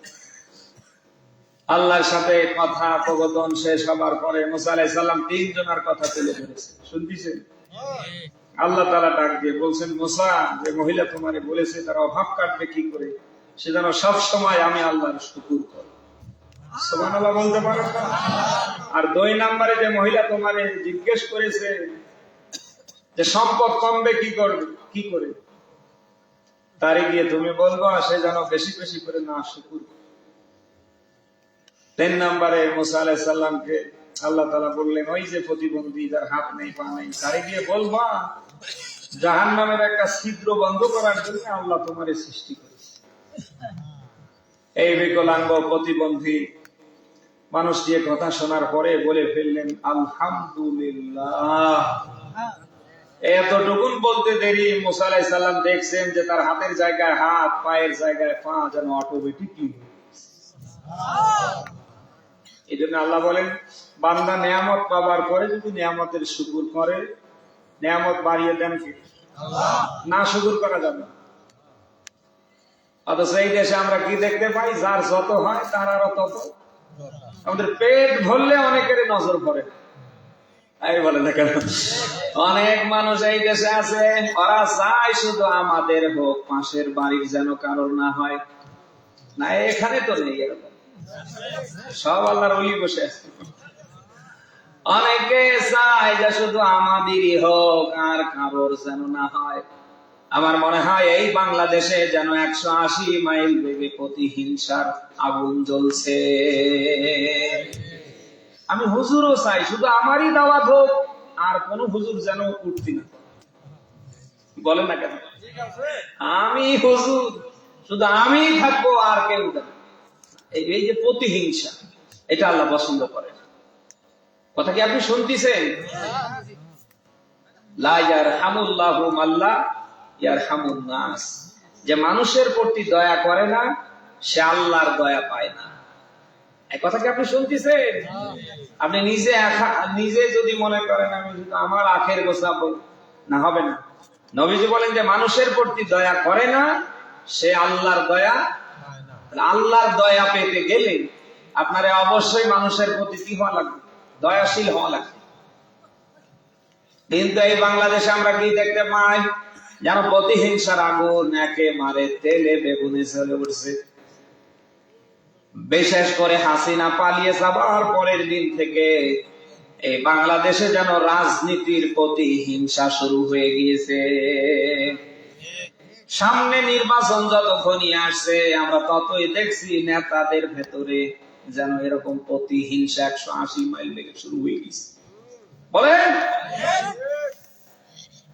আল্লাহর সাথে কথা প্রবচন শেষ হবার পরে মুসা আলাইহিস সালাম 3 জনের কথা তুলে ধরেছে। শুনতেছেন? আল্লাহ তাআলা ডাক দিয়ে বলছেন, মুসা, যে মহিলা তোমারে বলেছে তার অভাব কাটবে কি করে, সে যেন সব সময় আমি আল্লাহর শুকর করে। সুবহানাল্লাহ বলতে পারেন না? আর 2 নম্বরে যে মহিলা তোমারে জিজ্ঞেস করেছে যে সম্পদ কমবে কি করে, তারে গিয়ে তুমি বলবা সে যেন বেশি বেশি করে না শুকর করে। 3 নম্বরে মুসা আলাইহিস সালামকে আল্লাহ তাআলা বললেন, ওই যে প্রতিবন্ধী, যার হাত নেই পা নেই, তারে গিয়ে বলবা জাহান্নামের একটা ছিদ্র বন্ধ করার জন্য আল্লাহ তোমারে সৃষ্টি করেছে। এই বিকলাঙ্গ প্রতিবন্ধী মানুষ দিয়ে কথা শোনার পরে বলে ফেললেন, আলহামদুলিল্লাহ। এতটুকুন বলতে দেরি মুসা আলাইহিস সালাম দেখছেন যে তার হাতের জায়গায় হাত, পায়ের জায়গায় পা যেন অটোমেটিকলি। এই জন্য আল্লাহ বলেন, বান্দা নিয়ামত পাবার পরে যদি নিয়ামতের শুকর করে, নিয়ামত বাড়িয়ে দেন কি না, শুকর করা যাবে না। অথচ এই দেশে আমরা কি দেখতে পাই, যার যত হয় তার আরো তত। আমাদের পেট ভরলে অনেকের নজর পড়ে, এই বলে না কেন? অনেক মানুষ এই দেশে আছে, ওরা চায় শুধু আমাদের হোক, পাশের বাড়ির যেন কারোর না হয়। না, এখানে তো নেই এরকম, সব আল্লাহর ওলি বসে আছে। অনেকে চায় যে শুধু আমাদেরই হোক আর কারোর যেন না হয়। আমার মনে হয় এই বাংলাদেশে যেন 180 মাইল বেগে প্রতিহিংসার আগুন জ্বলছে। আমি হুজুরও চাই শুধু আমারই দাওয়াত হোক, আর কোন হুজুর যেন উঠতি না। বলেন না কেন? আমি হুজুর, শুধু আমি থাকবো আর কেউ থাকবে। এই যে প্রতিহিংসা, এটা আল্লাহ পছন্দ করে না। কথা কি আপনি শুনতেছেন? লা ইয়ারহামুল্লাহু মাল্লা ইয়ারহামুন নাস, যে মানুষের প্রতি দয়া করে না সে আল্লাহর দয়া পায় না। এই কথা কি আপনি শুনতেছেন? আপনি নিজে যদি মনে করেন আমি শুধু আমার আখের গোছাবো, না, হবে না। নবীজি বলেন যে মানুষের প্রতি দয়া করে না সে আল্লাহর দয়া। আল্লাহর দয়া পেতে গেলে আপনারে অবশ্যই মানুষের প্রতি কি হওয়া লাগবে? দয়াশীল হওয়া লাগবে। কিন্তু এই বাংলাদেশে আমরা কি দেখতে পাই, যেন প্রতিহিংসার আগুন একেবারে তেলে বেগুনে চলে উঠছে। বিশেষ করে হাসিনা পালিয়ে যাবার পরের দিন থেকে এই বাংলাদেশে যেন রাজনীতির প্রতিহিংসা শুরু হয়ে গিয়েছে। সামনে নির্বাচন যতক্ষণই আসছে আমরা ততই দেখছি নেতাদের ভেতরে যেন এরকম প্রতিহিংসা 180 মাইল বেগে শুরু হয়ে গেছে। বলেন,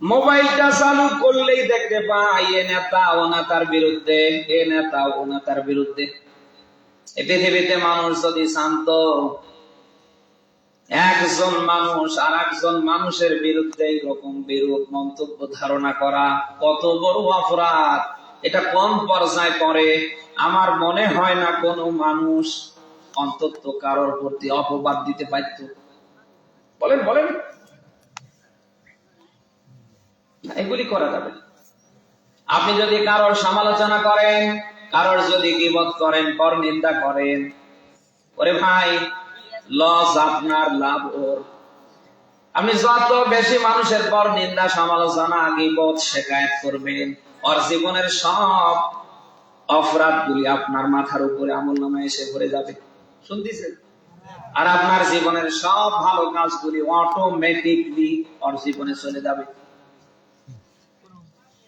মোবাইলটা চালু করলেই দেখতে পাই এ নেতা ও নেতার বিরুদ্ধে, এ নেতা ও নেতার বিরুদ্ধে। পৃথিবীতে মানুষ যদি শান্ত, একজন মানুষ আর একজন মানুষের বিরুদ্ধে এরকম বিরূপ মন্তব্য ধারণা করা কত বড় অপরাধ, এটা কোন পর্যায়ে পড়ে? আমার মনে হয় না কোন মানুষ অন্তত কারোর প্রতি অপবাদ দিতে পারত। বলেন বলেন, এগুলি করা যাবে। আপনি যদি কারোর সমালোচনা করেন, কারোর যদি গীবত করেন, পরনিন্দা করেন, ওরে ভাই, লস আপনার, লাভ ওর। আপনি যত বেশি মানুষের পর নিন্দা, সমালোচনা, গীবত, শিকায়েত করবেন, ওর জীবনের সব অপরাধ গুলি আপনার মাথার উপরে আমলনামায় এসে ভরে যাবে। শুনতেছেন? আর আপনার জীবনের সব ভালো কাজগুলি অটোমেটিকলি ওর জীবনে চলে যাবে।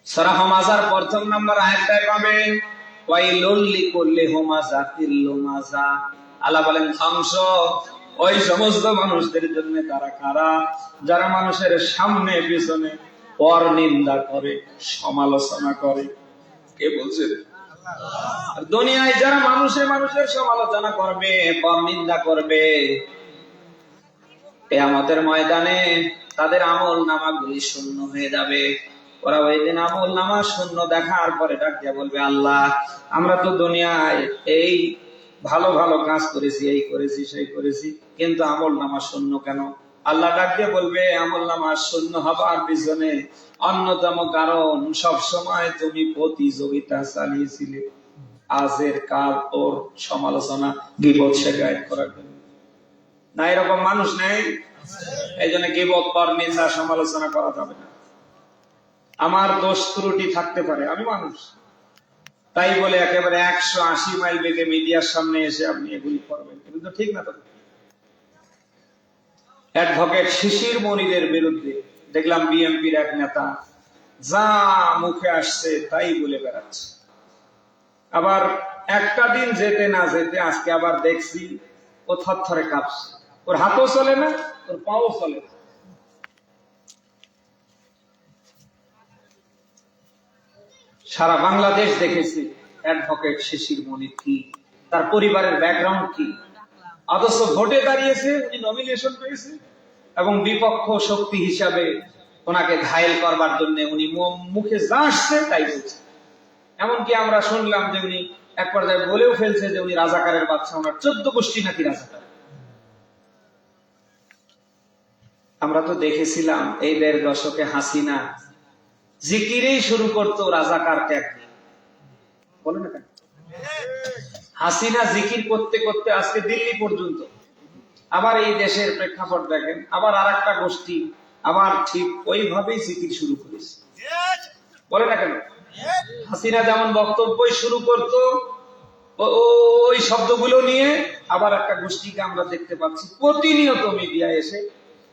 সূরা হুমাযার 1 নম্বর আয়াতটায় পাবেন, ওয়াইলুল লিকুল্লি হুমাযাতিল লুমাযা, আল্লাহ বলেন ধ্বংস ওই সমস্ত মানুষদের জন্য। তারা কারা? যারা মানুষের সামনে পিছনে পর নিন্দা করে, সমালোচনা করে। কে বলছে? আর দুনিয়ায় যারা মানুষের সমালোচনা করবে, পর নিন্দা করবে, কিয়ামতের ময়দানে তাদের আমল নামাগুলি শূন্য হয়ে যাবে। ওরা ওই দিন আমল নামা শূন্য দেখার পরে ডাক দিয়া বলবে, আল্লাহ আমরা তো দুনিয়ায় এই ভালো ভালো কাজ করেছি, এই করেছি সেই করেছি, কিন্তু আমল নামা শূন্য কেন? আল্লাহ ডাক দিয়ে বলবে, আমল নামা শূন্য হবার পিছনে অন্যতম কারণ সব সময় তুমি প্রতিযোগিতা চালিয়েছিলে, আজের কাল ওর সমালোচনা, গীবত শিকায়ত করার জন্য। না এরকম মানুষ নেই? এই জন্য গীবত, পর নিন্দা, সমালোচনা করা যাবে না। আমার দোষ ত্রুটি থাকতে পারে, আমি মানুষ, তাই বলে একেবারে 180 মাইল বেগে মিডিয়ার সামনে এসে আপনি এগুলি করবেন, কিন্তু তো ঠিক না। তো অ্যাডভোকেট শিশির মনিরের বিরুদ্ধে দেখলাম বিএনপির এক নেতা যা মুখে আসছে তাই বলে বেড়াচ্ছে। আবার একটা দিন যেতে না যেতে আজকে আবার দেখছি ও থরথরে কাঁপছে, ওর হাতও চলে না, ওর পাও চলে না। সারা বাংলাদেশ দেখেছি অ্যাডভোকেট শিশির মনির কি, তার পরিবারের ব্যাকগ্রাউন্ড কি, অথচ ভোটে দাঁড়িয়েছে, উনি নমিনেশন পেয়েছে, এবং বিপক্ষ শক্তি হিসাবে ওনাকে ঘায়েল করবার জন্য উনি মুখে যা আসছে তাই বলছে। এমনকি আমরা শুনলাম যে উনি এক পর্যায়ে বলেও ফেলছে যে উনি রাজাকারের বাচ্চা, ওনার 14 গোষ্ঠী নাকি রাজাকার। আমরা তো দেখেছিলাম এই 1.5 দশকে হাসিনা জিকিরেই শুরু করতো রাজাকার ত্যাগ নিয়ে, বলে না কেন? হাসিনা জিকির করতে করতে আজকে দিল্লি পর্যন্ত। আবার এই দেশের প্রেক্ষাপট দেখেন, আবার আরেকটা গোষ্ঠী আবার ঠিক ওইভাবেই জিকির শুরু করেছে, বলে না কেন? হাসিনা যেমন বক্তব্যই শুরু করতো ওই শব্দগুলো নিয়ে, আবার একটা গোষ্ঠীকে আমরা দেখতে পাচ্ছি প্রতিনিয়ত মিডিয়ায় এসে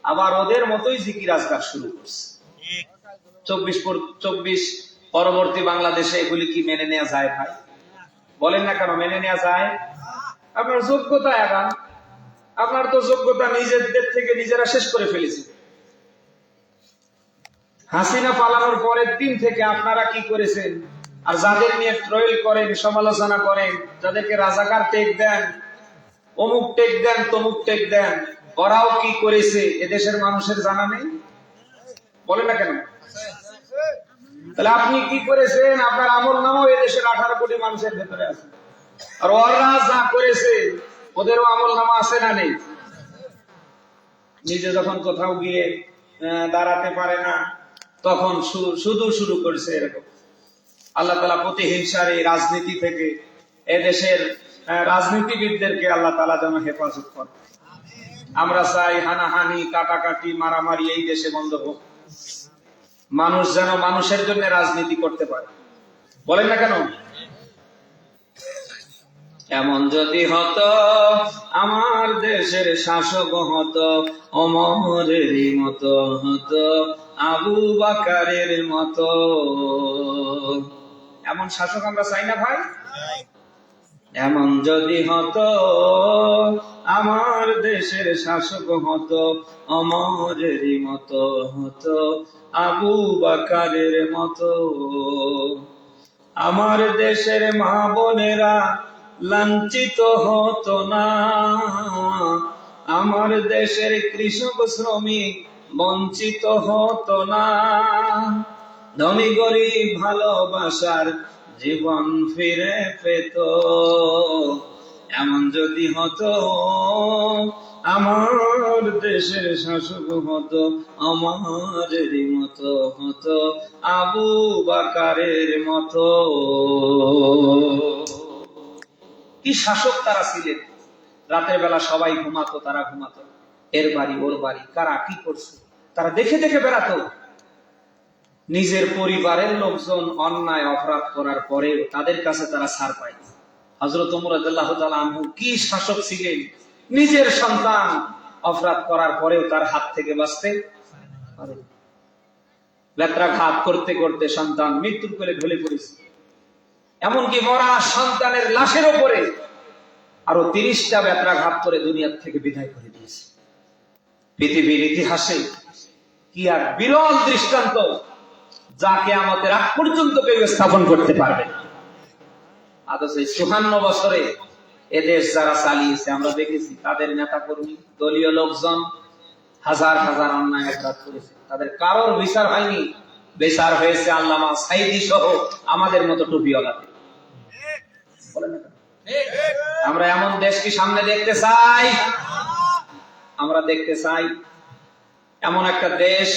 আবার ওদের মতোই জিকির আজকার শুরু করছে। 24 পরবর্তী বাংলাদেশে এগুলি কি মেনে নেওয়া যায় ভাই? বলেন না কেন মেনে নেওয়া যায়? আপনার যোগ্যতা আগান, আপনার তো যোগ্যতা নিজেদের থেকে নিজেরা শেষ করে ফেলেছে। হাসিনা পালানোর পরের দিন থেকে আপনারা কি করেছেন? আর যাদের নিয়ে ট্রোল করেন, সমালোচনা করেন, যাদেরকে রাজাকার টেক দেন, অমুক টেক দেন, তমুক টেক দেন, ওরাও কি করেছে এদেশের মানুষের জানা নেই? বলে না কেন? তাহলে আপনি কি করেছেন? আপনার আমল নামাও এদেশের 18 কোটি মানুষের ভেতরে আছে, আর ওরা যা করেছে ওদেরও আমল নামা আছে না নেই? নিজে যখন কোথাও গিয়ে দাঁড়াতে পারে না তখন শুরু করছে এরকম। আল্লাহ তাআলা প্রতিহিংসার এই রাজনীতি থেকে এদেশের রাজনীতিবিদদেরকে আল্লাহ তাআলা যেন হেফাজত করে। আমরা চাই হানাহানি, কাটাকাটি, মারামারি এই দেশে বন্ধ হোক, মানুষ যেন মানুষের জন্য রাজনীতি করতে পারে। বলেন না কেন? এমন যদি হতো আমার দেশের শাসক হতো ওমরের মতো, হতো আবু বকরের মতো। এমন শাসক আমরা চাই না ভাই? এমন যদি হতো আমার দেশের শাসক হতো ওমরের মতো, হতো আবু বকরের মতো। আমার দেশের মা বোনেরা লাঞ্ছিত হতো না, আমার দেশের কৃষক শ্রমিক বঞ্চিত হতো না, ধনী গরিব ভালোবাসার জীবন ফিরে পেত। এমন যদি হতো আমার দেশের শাসক হতো আমারের মতো, হতো আবু বকরের মতো। কি শাসক তারা ছিলেন! রাতের বেলা সবাই ঘুমাতো, তারা ঘুমাতো, এর বাড়ি ওর বাড়ি কারা কি করছে তারা দেখে দেখে বেড়াতো। নিজের পরিবারের লোকজন অন্যায় অপরাধ করার পরেও তাদের কাছে তারা ছাড় পায়। হযরত ওমর রাদিয়াল্লাহু তাআলা আনহু কি শাসক ছিলেন! নিজের সন্তান অপরাধ করার পরেও তার হাত থেকে বাঁচতে পারে। ব্যত্রাঘাত করতে করতে সন্তান মৃত্যুর কোলে ঢলে পড়েছে, এমনকি মরা সন্তানের লাশের উপরে আরো 30টা ব্যত্রাঘাত করে দুনিয়ার থেকে বিদায় করে দিয়েছে। পৃথিবীর ইতিহাসে কি আর বিরল দৃষ্টান্ত, যাকে আমাদের আগ পর্যন্ত কেউ স্থাপন করতে পারবে না। অথচ 54 বছরে এদেশ যারা চালিয়েছে আমরা দেখেছি, তাদের নেতা কর্মী, দলীয় লোকজন হাজার হাজার অন্যায় অপরাধ করেছে, তাদের কারোর বিচার হয়নি। বিচার হয়েছে আল্লামা সাইদি সহ আমাদের মতো টুপিওয়ালাদের। আমরা এমন দেশ কি সামনে দেখতে চাই? আমরা দেখতে চাই এমন একটা দেশ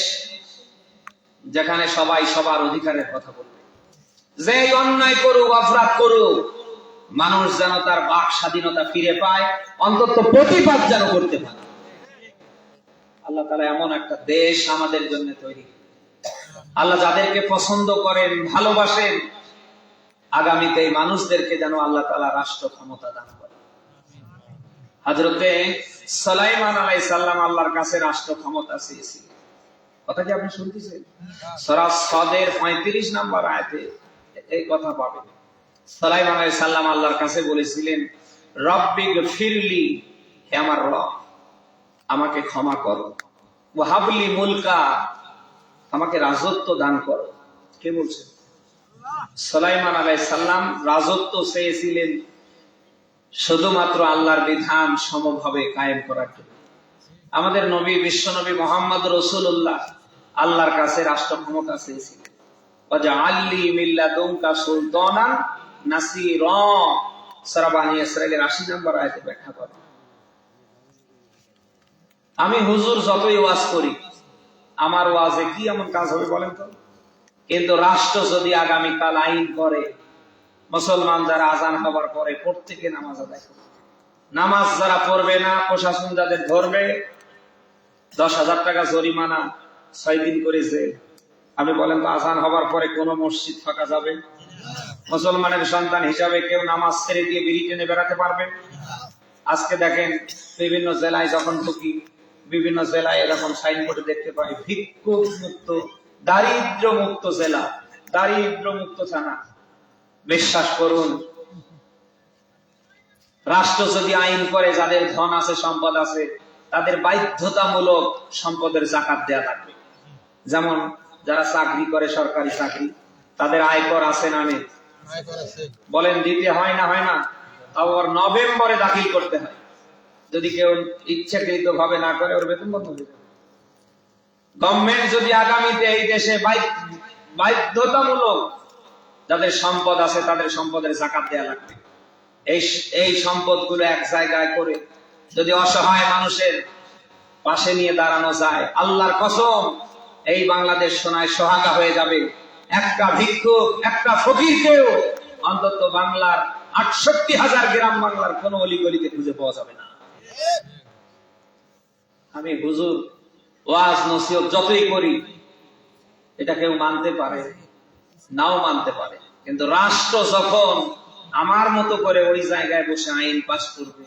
যেখানে সবাই সবার অধিকারের কথা বলবে, যে অন্যায় করুক, অপরাধ করুক, মানুষ যেন তার বাক স্বাধীনতা ফিরে পায়, অন্তত প্রতিবাদ যেন করতে পারে। আল্লাহ তাআলা এমন একটা দেশ আমাদের জন্য তৈরি। আল্লাহ যাদেরকে পছন্দ করেন, ভালোবাসেন, আগামীতে এই মানুষদেরকে যেন আল্লাহ তাআলা রাষ্ট্র ক্ষমতা দান করে। হযরতে সুলাইমান আলাইহিস সালাম আল্লাহর কাছে রাষ্ট্র ক্ষমতা চেয়েছিলেন। কথা কি আপনি শুনতেছেন? সূরা সাদের 35 নম্বর আয়াতে এই কথা পাবেন। সুলাইমান আলাইহিস সালাম আল্লাহর কাছে বলেছিলেন, রব্বি গফিরলি, হে আমার রব, আমাকে ক্ষমা করো, ওয়া হাবলি মুলকা, আমাকে রাজত্ব দান করো। কে বলছেন? সুলাইমান আলাইহিস সালাম রাজত্ব চেয়েছিলেন শুধুমাত্র আল্লাহর বিধান সমভাবে কায়েম করার জন্য। আমাদের নবী, বিশ্ব নবী মুহাম্মদ রাসূলুল্লাহ আল্লাহর কাছে রাষ্ট্র ক্ষমতা চেয়েছিলেন। ওয়াজআললি মিন লাদুনকা সুলতানান নাসীরা, সূরা বানী ইসরাঈলের 80 নম্বর আয়াতে ব্যাখ্যা করেন। আমি হুজুর যতই ওয়াজ করি, আমার ওয়াজে কি এমন কাজ হবে বলেন তো? কিন্তু রাষ্ট্র যদি আগামীকাল আইন করে, মুসলমান যারা আজান হবার পরে প্রত্যেকে নামাজ আদায় করবে, নামাজ যারা পড়বে না, প্রশাসন যাদের ধরবে 10,000 টাকা জরিমানা, 6 দিন করে জেল। আমি বলেন তো, আজান হবার পরে কোন মসজিদ ফাঁকা যাবে? মুসলমানের সন্তান হিসাবে কেউ নামাজ ছেড়ে দিয়ে বিড়ি টেনে বেড়াতে পারবে? আজকে দেখেন বিভিন্ন জেলায় যখন ঢুকি, বিভিন্ন জেলায় এরকম সাইনবোর্ডে দেখতে পাই, ভিক্ষুক মুক্ত, দারিদ্র মুক্ত জেলা, দারিদ্র মুক্ত থানা। বিশ্বাস করুন, রাষ্ট্র যদি আইন করে, যাদের ধন আছে, সম্পদ আছে, তাদের বাধ্যতামূলক সম্পদের জাকাত দেয়া লাগবে। যেমন যারা চাকরি করে, সরকারি চাকরি, তাদের আয়কর আছে না নেই? বলেন দিতে হয় না হয় না? তাও ওর নভেম্বরে দাখিল করতে হয়। যদি কেউ ইচ্ছাকৃত ভাবে না করে, ওর বেতন বন্ধ হয়ে যাবে। গভর্নমেন্ট যদি আগামীতে এই দেশে বাধ্যতামূলক যাদের সম্পদ আছে তাদের সম্পদের জাকাত দেয়া লাগবে। এই সম্পদগুলো এক জায়গায় করে যদি অসহায় মানুষের পাশে নিয়ে দাঁড়ানো যায়, আল্লাহর কসম, এই বাংলাদেশ সোনায় সোহাগা হয়ে যাবে। একটা ভিক্ষুক, একটা ফকিরকেও অন্তত বাংলার 68,000 গ্রাম বাংলার কোন অলিগলিতে খুঁজে পাওয়া যাবে না। আমি হুজুর ওয়াজ নসিহত যতই করি, এটা কেউ মানতে পারে, নাও মানতে পারে, কিন্তু রাষ্ট্র যখন আমার মতো করে ওই জায়গায় বসে আইন পাস করবে,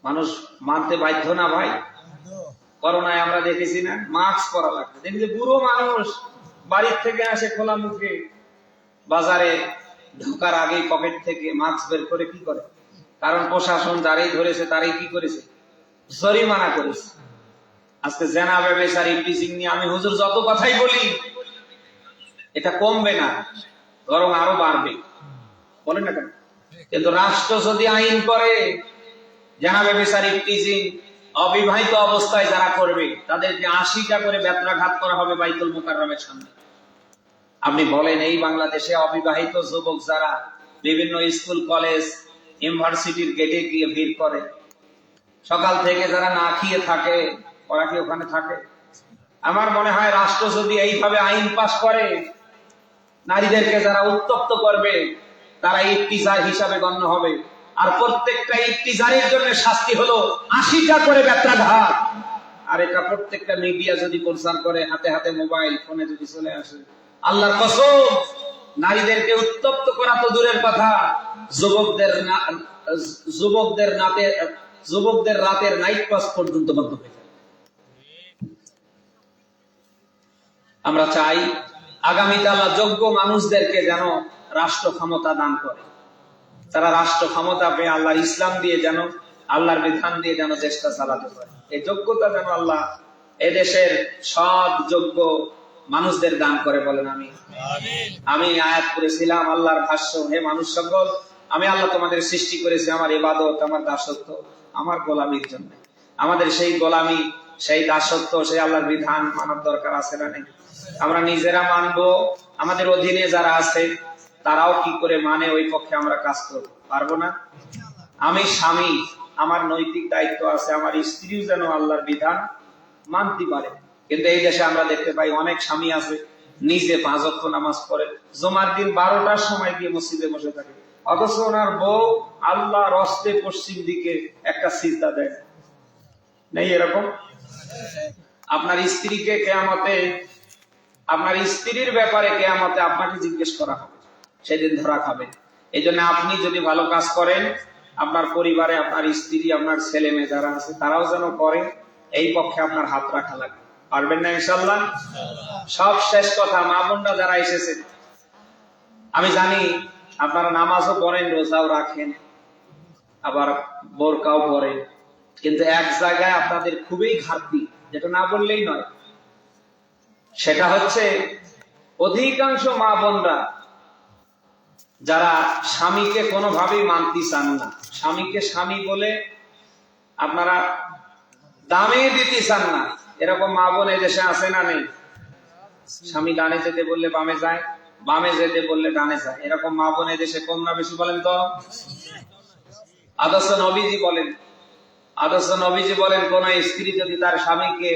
মানুষ মানতে বাধ্য না ভাই? করোনায় আমরা দেখেছি না, মাস্ক পরা লাগবে। দেখি যে বুড়ো মানুষ বাড়ির থেকে আসে খোলা মুখে, বাজারে ঢোকার আগে পকেট থেকে মাস্ক বের করে কি করে? কারণ প্রশাসন যারাই ধরেছে তারাই কি করেছে? জরিমানা করেছে। আজকে জেনা ব্যভিচার, ইফটিজিং নিয়ে আমি হুজুর যত কথাই বলি, এটা কমবে না, বরং আরো বাড়বে। বলেন না কেন? কিন্তু রাষ্ট্র যদি আইন করে, জেনা ব্যভিচার, ইফটিজিং অবিবাহিত অবস্থায় যারা করবে তাদেরকে 80টা করে বেত্রাঘাত করা হবে বাইতুল মুকাররমের সামনে। আপনি বলেন, এই বাংলাদেশে অবিবাহিত যুবক যারা বিভিন্ন স্কুল, কলেজ, ইউনিভার্সিটির গেটে গিয়ে ভিড় করে, সকাল থেকে যারা না খেয়ে থাকে, ওরা কি ওখানে থাকে? আমার মনে হয় রাষ্ট্র যদি এইভাবে আইন পাস করে, নারীদেরকে যারা উত্তপ্ত করবে তারা ইফতিজার হিসাবে গণ্য হবে, আর প্রত্যেকটা ইফতিজারের জন্য শাস্তি হলো 80টা করে বেত্রাঘাত। আর এটা প্রত্যেকটা মিডিয়া যদি প্রচার করে, হাতে হাতে মোবাইল ফোনে যদি চলে আসে, আল্লাহর কসম, নারীদেরকে উত্তপ্ত করা তো দূরের কথা, যুবকদের রাতের নাইট পাস পর্যন্ত বন্ধ হয়ে যায়। আমরা চাই আগামীতে আল্লাহ যোগ্য মানুষদেরকে যেন রাষ্ট্র ক্ষমতা দান করে, তারা রাষ্ট্র ক্ষমতা পেয়ে আল্লাহর ইসলাম দিয়ে যেন, আল্লাহর বিধান দিয়ে যেন দেশটা চালাতে পারে। এই যোগ্যতা যেন আল্লাহ এদেশের সৎ যোগ্য মানুষদের দান করে, বলেন আমি। আমি আয়াত করেছিলাম আল্লাহর ভাষ্য, হে মানুষ সকল, আমি আল্লাহ তোমাদের সৃষ্টি করেছি আমার ইবাদত, আমার দাসত্ব, আমার গোলামির জন্য। আমাদের সেই গোলামি, সেই দাসত্ব, সেই আল্লাহর বিধান মানার দরকার আছে না নেই? আমরা নিজেরা মানবো, আমাদের অধীনে যারা আছে তারাও কি করে মানে, ওই পক্ষে আমরা কাজ করবো, পারবো না? আমি স্বামী, আমার নৈতিক দায়িত্ব আছে আমার স্ত্রীও যেন আল্লাহর বিধান মানতে পারে। কিন্তু এই দেশে আমরা দেখতে পাই অনেক স্বামী আছে নিজে 5 ওয়াক্ত নামাজ পড়ে, জুমার দিন 12টার সময় গিয়ে মসজিদে বসে থাকে, অথচ ওনার বউ আল্লাহর হস্তে পশ্চিম দিকে একটা সিজদা দেয় নেই। এরকম আপনার স্ত্রীকে কিয়ামতে, আপনার স্ত্রীর ব্যাপারে কিয়ামতে আপনাকে জিজ্ঞেস করা হবে, সেদিন ধরা খাবে। এই জন্য আপনি যদি ভালো কাজ করেন, আপনার পরিবারে আপনার স্ত্রী, আপনার ছেলে মেয়ে যারা আছে তারাও যেন করে, এই পক্ষে আপনার হাত রাখা লাগবে। পারবেন না ইনশাআল্লাহ? সব শেষ কথা, মা বোনরা যারা এসেছে, আমি জানি আপনারা নামাজও পড়েন, রোজাও রাখেন, আবার বোরকাও পরেন, কিন্তু এক জায়গায় আপনাদের খুবই ঘাটতি, যেটা না বললেই নয়। সেটা হচ্ছে অধিকাংশ মা বোনরা যারা স্বামীকে কোনোভাবেই মানতে চান না, স্বামীকে স্বামী বলে আপনারা দামে দিতে চান না, এরকম মা বোন এদেশে আছে না নেই? স্বামী ডানে যেতে বললে বামে যায়, বামে যেতে বললে ডানে যায়, এরকম মা বোন এদেশে কম না বেশি বলেন তো? আদর্শ নবীজি বলেন কোন স্ত্রী যদি তার স্বামীকে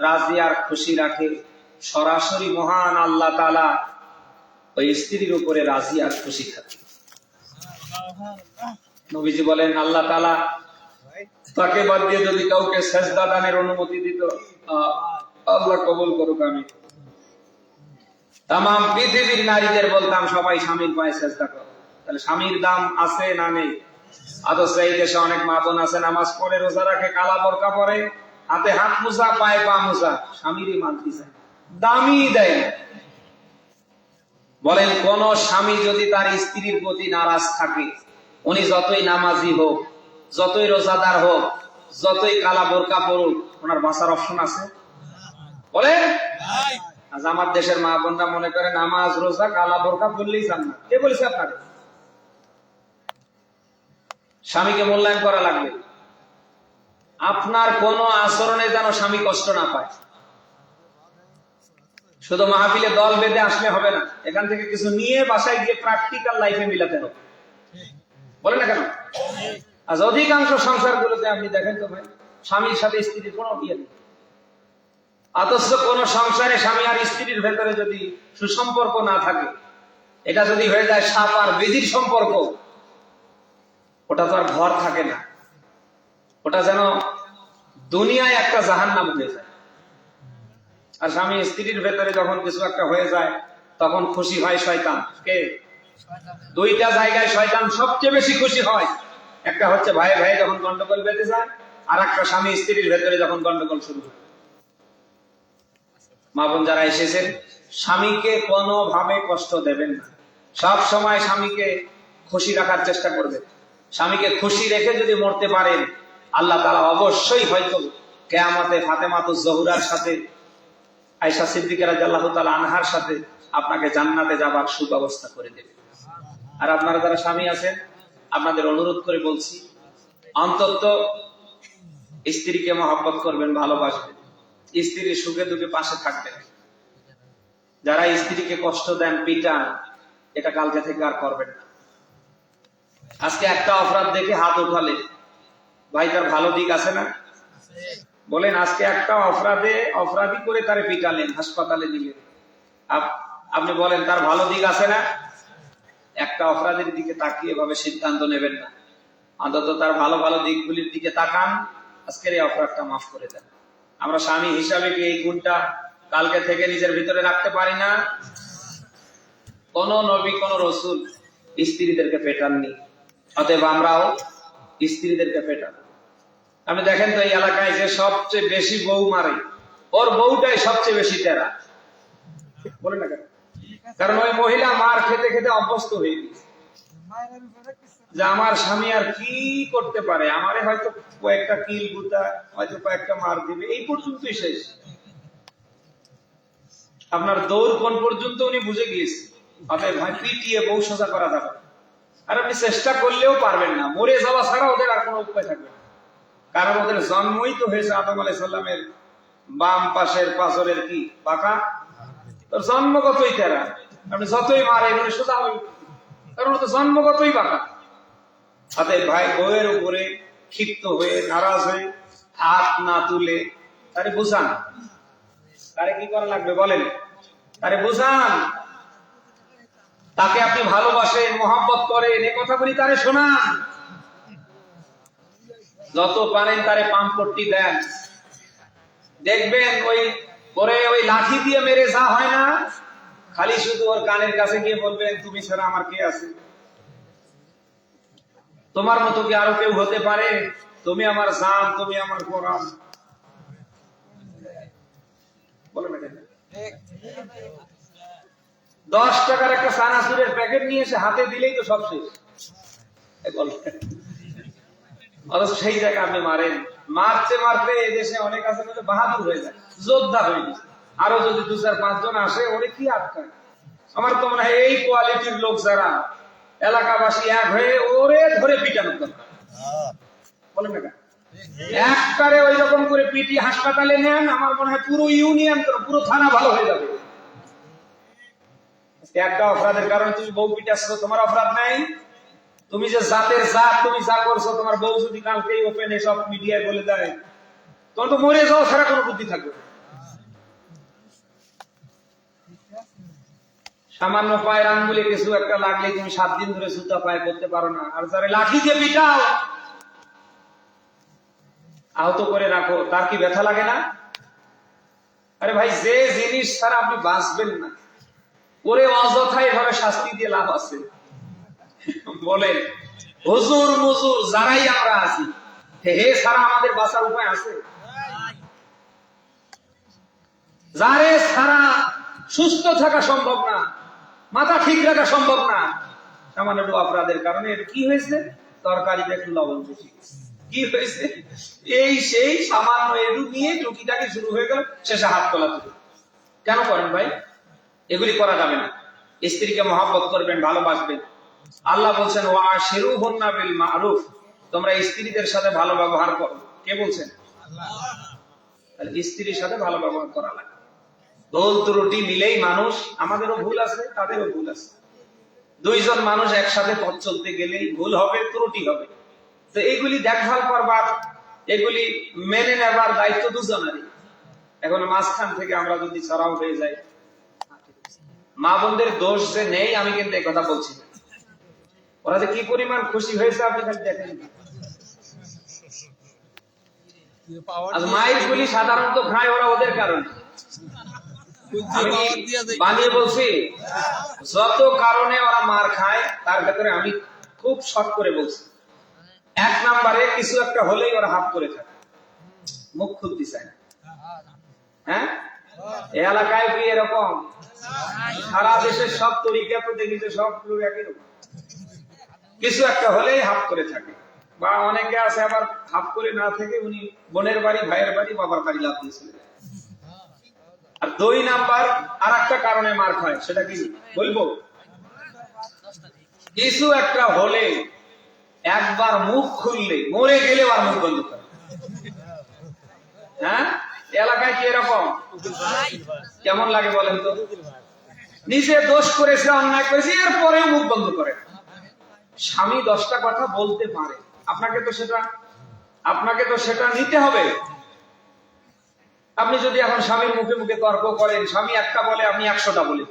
রাজি আর খুশি রাখে, সরাসরি মহান আল্লাহ তাআলা ওই স্ত্রীর উপরে রাজি আর খুশি থাকে। নবীজি বলেন আল্লাহ তাআলা তাকে বাদ দিয়ে যদি কাউকে সেজদা দানের অনুমতি দিত, আল্লাহ কবুল করুক। আমি তাম পৃথিবীর নারীদের বলতাম সবাই স্বামীর পায়ে সেজদা করো। তাহলে স্বামীর দাম আছে না নেই? অথচ এই দেশে অনেক মা বোন আছে নামাজ পড়ে, রোজা রাখে, কালা বোরকা পরে, হাতে হাত মোজা, পায়ে পা মোজা, স্বামীরই মানতে চায়, দামই দেয় না। বলেন কোন স্বামী যদি তার স্ত্রীর প্রতি নারাজ থাকে, উনি যতই নামাজি হোক, যতই রোজাদার হোক, যতই কালা বোরকা পড়ুক, ওনার বাঁচার অপশন আছে? বলেন। আজ আমার দেশের মা বোনরা মনে করে নামাজ রোজা কালা বোরকা পড়লেই জান্নাত। কে বলেছে আপনাকে? স্বামীকে মূল্যায়ন করা লাগবে। আপনার কোন আচরণে যেন স্বামী কষ্ট না পায়। শুধু মাহফিলে দল বেঁধে আসলে হবে না, এখান থেকে কিছু নিয়ে বাসায় গিয়ে প্র্যাকটিক্যাল লাইফে মিলাতে হবে। বলে না কেন? আজ অধিকাংশ সংসারগুলোতে আপনি দেখেন তো ভাই, স্বামীর সাথে স্ত্রীর কোনো বিয়ে নেই, অথচ কোন সংসারে স্বামী আর স্ত্রীর ভেতরে যদি সুসম্পর্ক না থাকে, এটা যদি হয়ে যায় সাপ আর বেজির সম্পর্ক, ওটা তো আর ঘর থাকে না, ওটা যেন দুনিয়ায় একটা জাহান্নাম হয়ে যায়। আর স্বামী স্ত্রীর ভেতরে যখন কিছু একটা হয়ে যায়, তখন খুশি হয় শয়তান। কে? দুইটা জায়গায় শয়তান সবচেয়ে বেশি খুশি হয়। একটা হচ্ছে ভাই ভাই যখন গন্ডগোল বেঁধে যায়, আর একটা স্বামী স্ত্রীর ভেতরে যখন গন্ডগোল শুরু হয়। মা বোন যারা এসেছেন, স্বামীকে কোনোভাবে কষ্ট দেবেন না, সব সময় স্বামীকে খুশি রাখার চেষ্টা করবেন। স্বামীকে খুশি রেখে যদি মরতে পারেন, আল্লাহ তাআলা অবশ্যই হয়তো কিয়ামতে ফাতেমাতুজ জোহরার সাথে, আয়েশা সিদ্দিকা রাদিয়াল্লাহু তাআলা আনহার সাথে আপনাকে জান্নাতে যাবার সুব্যবস্থা করে দেবে। আর আপনারা যারা স্বামী আছেন, আপনাদের অনুরোধ করে বলছি, অন্তত স্ত্রীকে মহব্বত করবেন, ভালোবাসবেন, স্ত্রীর সুখে দুঃখে পাশে থাকবেন। যারা স্ত্রীকে কষ্ট দেন, পিটান, এটা কালকে থেকে আর করবেন না। আজকে একটা অপরাধ দেখে হাত উঠালে, ভাই তার ভালো দিক আছে না? বলেন, আজকে একটা অপরাধী করে তারে পিটালেন, হাসপাতালে দিলেন, আপনি বলেন তার ভালো দিক আছে না? একটা অপরাধের দিকে তাকিয়ে এভাবে সিদ্ধান্ত নেবেন না, অন্তত তার ভালো ভালো দিকগুলির দিকে তাকান, আজকের এই অপরাধটা মাফ করে দেন। আমরা স্বামী হিসাবে কি এই গুণটা কালকে থেকে নিজের ভিতরে রাখতে পারি না? কোন নবী, কোন রসুল স্ত্রীদেরকে পেটাননি, অতএব আমরাও স্ত্রীদেরকে পেটান। আপনি দেখেন তো এই এলাকায় যে সবচেয়ে বেশি বউ মারে, ওর বউটাই সবচেয়ে বেশি টেরা। বলে না কেন? কারণ ওই মহিলা মার খেতে খেতে অভ্যস্ত হয়ে গেছে। যে আমার স্বামী আর কি করতে পারে, আমারে হয়তো কয়েকটা কিল গুতা, হয়তো কয়েকটা মার দিবে, এই পর্যন্তই শেষ। আপনার দৌড় কোন পর্যন্ত উনি বুঝে গিয়েছে। অতএব ভাই পিটিয়ে বউ সোজা করা যাবে, আর আপনি চেষ্টা করলেও পারবেন না। মরে যাওয়া ছাড়া ওদের আর কোনো উপায় থাকবে না, কারণ ওদের জন্মই তো হয়েছে আদম আলাইহিস সালামের বাম পাশের পাঁজরের কি বাঁকা, তোর জন্মগতই তেরা। আপনি যতই মারে এগুলো সোজা হবে, কারণ ও তো জন্মগতই বাঁকা। অতএব ভাই বউয়ের উপরে ক্ষিপ্ত হয়ে নারাজ হয়ে হাত না তুলে তারে বুঝান। তারে কি করা লাগবে বলেন? তারে বুঝান। তাকে আপনি ভালোবাসেন, মহব্বত করেন, এ কথাগুলি তারে শোনান। যত পারেন তারে পাম্পট্টি দেন। দেখবেন ওই পরে ওই লাঠি দিয়ে মেরে যা হয় না, খালি শুধু ওর কানের কাছে গিয়ে বলবেন, তুমি ছাড়া আমার কে আছে? তোমার মতো কি আরো কেউ হতে পারে? তুমি আমার জান, তুমি আমার পরাণ। বলে না কেন? 10 টাকার একটা সানাসুরের প্যাকেট নিয়ে এসে হাতে দিলেই তো সব শেষ। অথচ সেই জায়গায় আপনি মারেন। মারতে মারতে এই দেশে অনেক আছে বাহাদুর হয়ে যায়, যোদ্ধা হয়ে যায়। আরো যদি 2-4-5 জন আসে, ওরে কি আটকায়? আমার তো মনে হয় এই কোয়ালিটির লোক যারা এলাকাবাসী এক হয়ে ওরে ধরে পিটানো দরকার। বলেন না কেন? একবারে ওই রকম করে পিটি হাসপাতালে নেন, আমার মনে হয় পুরো ইউনিয়ন, পুরো থানা ভালো হয়ে যাবে। একটা অপরাধের কারণে তুমি বউ পিটাচ্ছ, তোমার অপরাধ নাই? তুমি যে জাতের জাত, তুমি যা করছো, তোমার বউ যদি কালকে ওপেনে সব মিডিয়ায় বলে দেয়, তখন তো মরে যাও ছাড়া কোনো বুদ্ধি থাকবে। সামান্য পায়ের আঙ্গুলে কিছু একটা লাগলে তুমি 7 দিন ধরে জুতা পায়ে করতে পারো না, আর যারা লাঠি দিয়ে পিটাও, আহত করে রাখো, তার কি ব্যথা লাগে না? আরে ভাই, যে জিনিস ছাড়া আপনি বাঁচবেন না, ওরে অযথা এভাবে শাস্তি দিয়ে লাভ আছে? বলেন, হুজুর মুজুর যারাই আমরা আছি, হে ছাড়া আমাদের বাঁচার উপায় আছে? যারে ছাড়া সুস্থ থাকা সম্ভব না, মাথা ঠিক রাখা সম্ভব না, সামান্য অপরাধের কারণে কি হয়েছে? তরকারিতে একটু লবণ বেশি, কি হয়েছে? এই সেই সামান্য এটু নিয়ে টুকিটাকি শুরু হয়ে গেল, শেষে হাত তোলা তুলে। কেন করেন ভাই? এগুলি করা যাবে না। স্ত্রীকে মহব্বত করবেন, ভালোবাসবেন। আল্লাহ বলছেন, ওয়াশিরুহুন্না বিল মারুফ, তোমরা স্ত্রীদের সাথে ভালো ব্যবহার করো। কে বলছেন? আল্লাহ। স্ত্রীর সাথে ভালো ব্যবহার করা লাগে। ভুল ত্রুটি মিলেই মানুষ, আমাদেরও ভুল আছে, তাদেরও ভুল আছে। 2 জন মানুষ একসাথে পথ চলতে গেলেই ভুল হবে, ত্রুটি হবে। তো এইগুলি দেখভাল করবার, এগুলি মেনে নেবার দায়িত্ব দুজনেরই। এখন মাঝখান থেকে আমরা যদি ছাড়াও হয়ে যাই, মা বোনদের দোষ যে নেই আমি কিন্তু এই কথা বলছি না। ওরা যে কি পরিমাণ খুশি হয়েছে আপনি খালি দেখেন। মাইক গুলি সাধারণত খায় ওরা ওদের কারণে। আমি বানিয়ে বলছি, যত কারণে ওরা মার খায় তার ভেতরে আমি খুব শর্ট করে বলছি, 1 নম্বরে কিছু একটা হলেই ওরা হাত করে থাকে, মুখ খুলতে চায় না। হ্যাঁ, এই এলাকায় কি এরকম? সারা দেশের সব তরিকা তো দেখি যে সব লোক একই রকম। কিছু একটা হলেই হাত করে থাকে। বা অনেকে আছে আবার হাত করে না থেকে উনি বোনের বাড়ি, ভাইয়ের বাড়ি, বাবার বাড়ি লাভ দিয়েছিলেন। আর 2 নাম্বার আর একটা কারণে মার খায়, সেটা কি বলবো? কিছু একটা হলে একবার মুখ খুললে মরে গেলেও আর মুখ বন্ধ করে। হ্যাঁ, এলাকায় কি এরকম? কেমন লাগে বলেন তো? নিজে দোষ করেছে, অন্যায় করেছে, এরপরেও মুখ বন্ধ করে। স্বামী 10টা কথা বলতে পারে, আপনাকে তো সেটা নিতে হবে। আপনি যদি এখন স্বামীর মুখে মুখে তর্ক করেন, স্বামী একটা বলে আপনি 100টা বলে,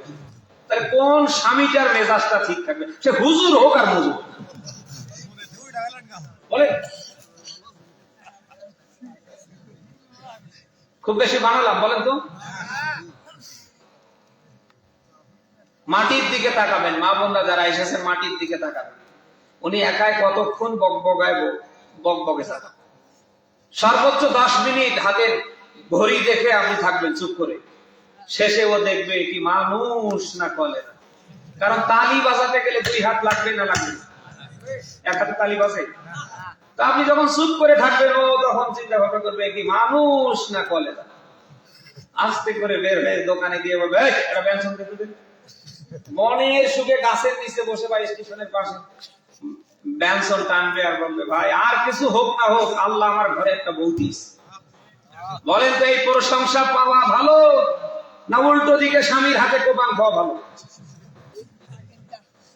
তাহলে কোন স্বামীটার মেজাজটা ঠিক থাকবে? সে হুজুর হোক আর মুজুর বলে। খুব বেশি বানালাম বলেন তো? মাটির দিকে তাকাবেন, মা বোনরা যারা এসেছেন মাটির দিকে তাকাবেন। উনি একাই কতক্ষণ বকবকে থাকবেন? সর্বোচ্চ 10 মিনিট হাতের ঘড়ি দেখে আপনি থাকবেন চুপ করে। শেষে ও দেখবে কি মানুষ না কলেরা। কারণ তালি বাজাতে গেলে 2 হাত লাগবে না লাগবে? এক হাতে তালি বাজে। তা আপনি যখন চুপ করে থাকবেন, ও তখন চিন্তা ভাবনা করবে কি মানুষ না কলেরা। আস্তে করে বের হয়ে দোকানে গিয়ে বলবে, এই এটা পেনশন দিতে দে। মনের সুখে গাছের নিচে বসে বা স্টেশনের পাশে পেনশন টানবে আর বলবে, ভাই আর কিছু হোক না হোক, আল্লাহ আমার ঘরে একটা বউ দিয়েছে। বলেন তো এই প্রশংসা পাওয়া ভালো না উল্টো দিকে স্বামীর হাতে কোপান খাওয়া ভালো?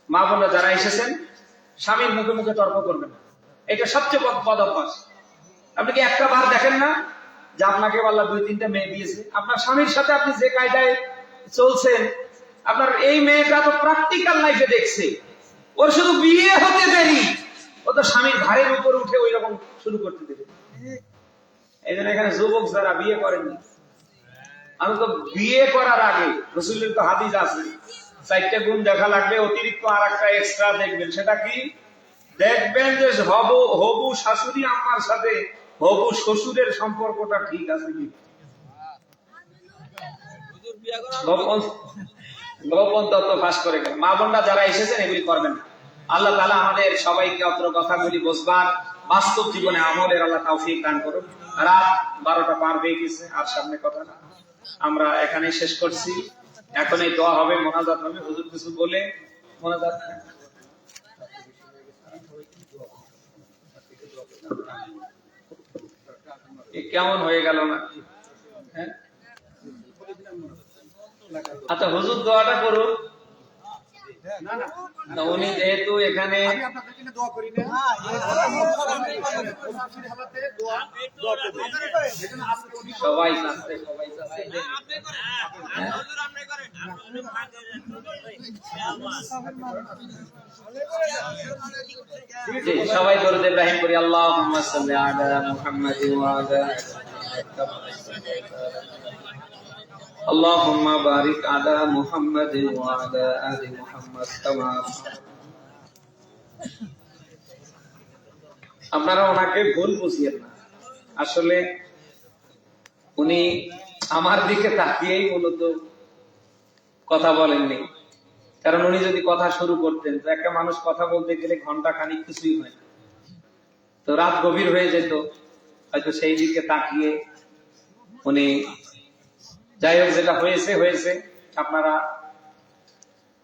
মা বোনরা যারা এসেছেন, স্বামীর মুখে মুখে তর্ক করবেন, এটা সবচেয়ে বদ অভ্যাস। আপনি কি একটা বার দেখেন না যে আপনাকে আল্লাহ 2-3টা মেয়ে দিয়েছে, আপনার স্বামীর সাথে আপনি যে কায়দায় চলছেন, আপনার এই মেয়েটা তো প্র্যাকটিক্যাল লাইফে দেখছে, ওর শুধু বিয়ে হতে দেরি, ও তো স্বামীর ঘাড়ের উপর উঠে ওই রকম শুরু করতে দেবে। এই জন্য এখানে যুবক যারা বিয়ে করেননি, আমি তো বিয়ে করার আগে রাসূলের তো হাদিস আছে, 4টা গুণ দেখা লাগবে, অতিরিক্ত আর একটা এক্সট্রা দেখবেন। সেটা কি? দেখবেন যে হবু শাশুড়ি আম্মার সাথে হবু শ্বশুরের সম্পর্কটা ঠিক আছে কি। গোপন তত্ত্ব ফাঁস করে গেল। মা বোনরা যারা এসেছেন এগুলি করবেন না। আল্লাহ তাআলা আমাদের সবাইকে অত্র কথাগুলি বুঝবার, বাস্তব জীবনে আমলের আল্লাহ তৌফিক দান করুন। রাত 12টা পার হয়ে গেছে, আর সামনে কথা না, আমরা এখানেই শেষ করছি। এখন এই দোয়া হবে, মোনাজাত হবে, হুজুর কিছু বলে মোনাজাত। কেমন হয়ে গেল না? হ্যাঁ, আচ্ছা হুজুর দোয়াটা করুন। উনি যেহেতু এখানে সবাই সবাই দরুদ ইব্রাহিম করি। আল্লাহুম্মা সাল্লি আলা মুহাম্মাদ ওয়া আলা আল্লাহুম্মা বারিক আলা মুহাম্মাদ ওয়া আলা আলি মুহাম্মাদ কামা। আপনারা ওনাকে ভুল বুঝিয়েন না, আসলে উনি আমার দিকে তাকিয়েই মূলত কথা বলেননি। কারণ উনি যদি কথা শুরু করতেন, তো একটা মানুষ কথা বলতে গেলে ঘন্টা খানিক কিছুই হয় না, তো রাত গভীর হয়ে যেত, হয়তো সেই দিকে তাকিয়ে উনি, যাই হোক যেটা হয়েছে হয়েছে, আপনারা